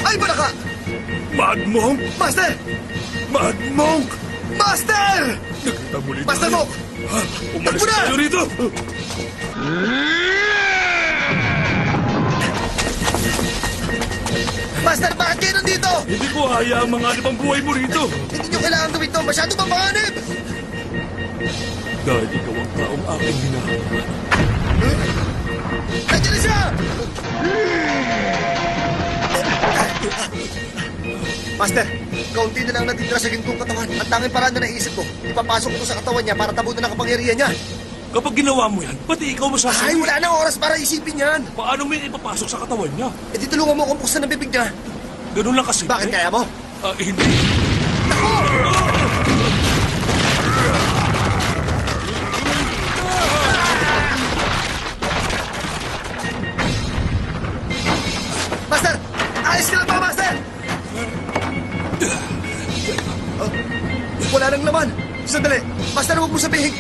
Ay, balaka!
Mad Monk!
Master!
Mad Monk!
Master!
Nakita muli
Master
tayo.
Monk!
Ha? Umalis
Takbo na!
tayo rito!
Master, bakit kayo nandito?
Hindi ko hayaang mga ang buhay mo rito.
Hindi nyo kailangan gawin to. Masyado bang panganib?
Dahil ikaw ang taong aking hinahanap.
Nandiyan na siya! Master, kaunti na lang natitira sa gintong katawan. At tanging paraan na naisip ko, ipapasok ko to sa katawan niya para tabunan ang kapangyarihan niya.
Kapag ginawa mo yan, pati ikaw
Ay,
masasabi.
wala na oras para isipin yan.
Paano mo yung ipapasok sa katawan niya?
E di tulungan mo kung buksan ng bibig niya.
Ganun lang kasi.
Bakit kaya mo?
Hindi.
Master! Ayos ka lang ba, Master? Wala nang laman. Sandali. Master, huwag mo sabihin.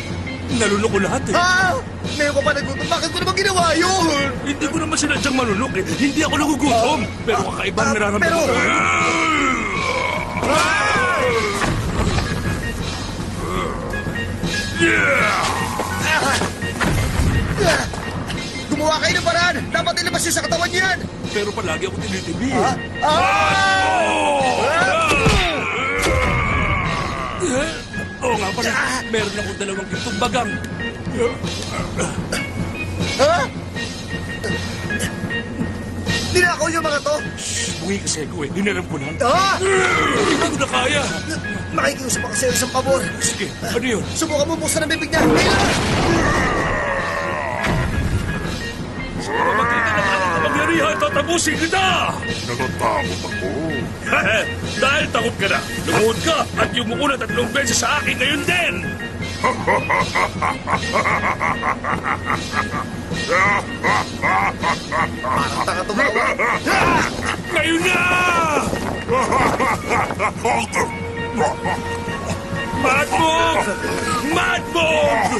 Naluloko lahat eh.
Ha? Ngayon ka pa nagutom, bakit mo naman ginawa yun?
Hindi ko naman sinadyang malulok eh. Hindi ako nagugutom. Pero kakaibang nararamdaman
pero-
ko.
Gumawa kayo ng paraan! Dapat ilabas yun sa katawan niyan!
Pero palagi ako tinitibi eh. Oo nga pala. Meron akong 2 gintong bagang.
Ha? Ninakaw yung mga to!
Bungi kasi ako eh. Hinaram ko lang.
Ha?
Hindi ko na kaya.
Makikiusap ako sa'yo isang pabor.
Sige, ano yun?
Subukan mo buksan ang bibig niya. Ngayon!
Makita ng aking kapangyarihan, tatapusin kita!
Natatakot ako.
Dahil takot ka na, lumuhod ka at yumuko na 3 beses sa akin ngayon din!
Parang tanga tumawa.
Ngayon na! Madbog! Madbog!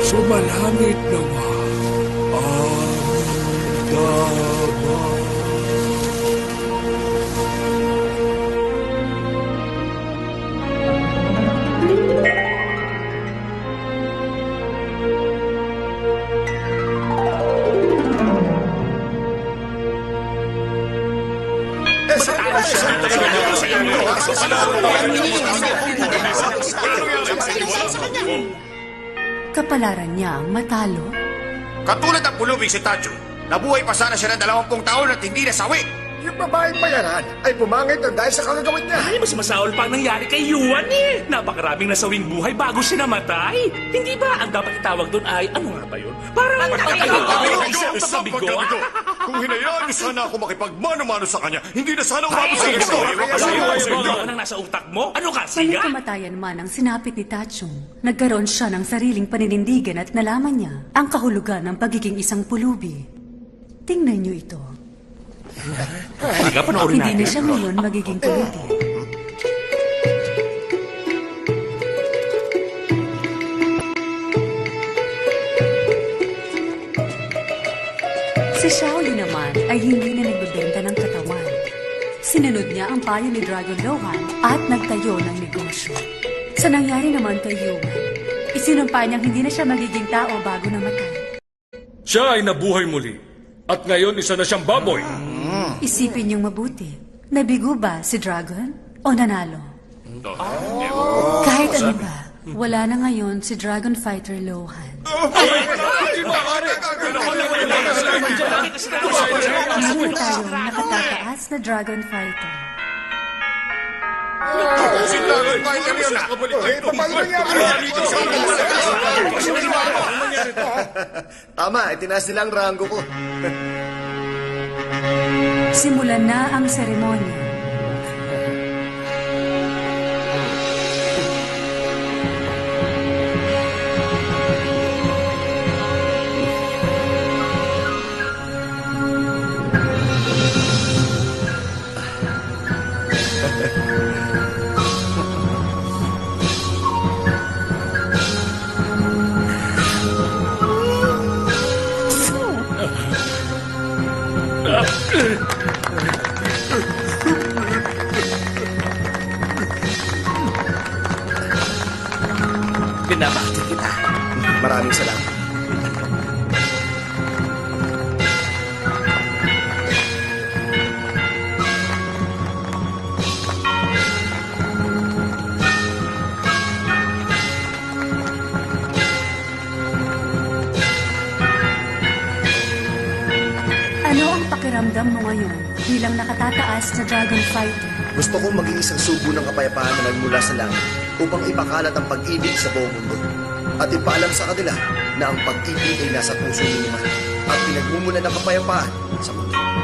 Sumalangit naman ang daman.
Kapalaran niya ang matalo.
Katulad ng pulubing si Tacho, nabuhay pa sana siya ng 20 taon at hindi nasawi.
Yung babaeng bayaran ay pumangit ng dahil sa kagagawin niya.
Ay, mas masaol pa ang nangyari kay Yuan eh. Napakaraming nasawing buhay bago siya namatay. Hindi ba ang dapat itawag doon ay, ano nga ba yun? Parang isang bigo.
Kung hinayaan niyo sana ako makipagmano-mano sa kanya, hindi na sana umabot sa ganito.
Ano ang nasa utak mo? Ano ka,
Sa
siga?
kamatayan man ang sinapit ni Tachong, nagkaroon siya ng sariling paninindigan at nalaman niya ang kahulugan ng pagiging isang pulubi. Tingnan niyo ito.
Talaga, panoorin
Hindi na
natin.
siya ngayon magiging pulubi. Si Shaoli naman ay hindi na nagbebenta ng katawan. Sinunod niya ang payo ni Dragon Lohan at nagtayo ng negosyo. Sa nangyari naman kay Yuan, isinumpa niyang hindi na siya magiging tao bago namatay.
Siya ay nabuhay muli. At ngayon isa na siyang baboy.
Isipin niyong mabuti. Nabigo ba si Dragon o nanalo? Kahit ano ba, wala na ngayon si Dragon Fighter Lohan. Meron na tayong nakatataas na Dragon Fighter.
Tama, itinaas nila ang rango ko.
Simulan na ang seremonya.
Binabati kita.
Maraming salamat.
Ano ang pakiramdam pakiramdam mo ngayon bilang nakatataas na Dragon Fighter?
Gusto kong maging isang subo ng kapayapaan na nagmula sa langit upang ipakalat ang pag-ibig sa buong mundo. At ipaalam sa kanila na ang pag-ibig ay nasa puso ninyo at pinagmumulan ng kapayapaan sa mundo.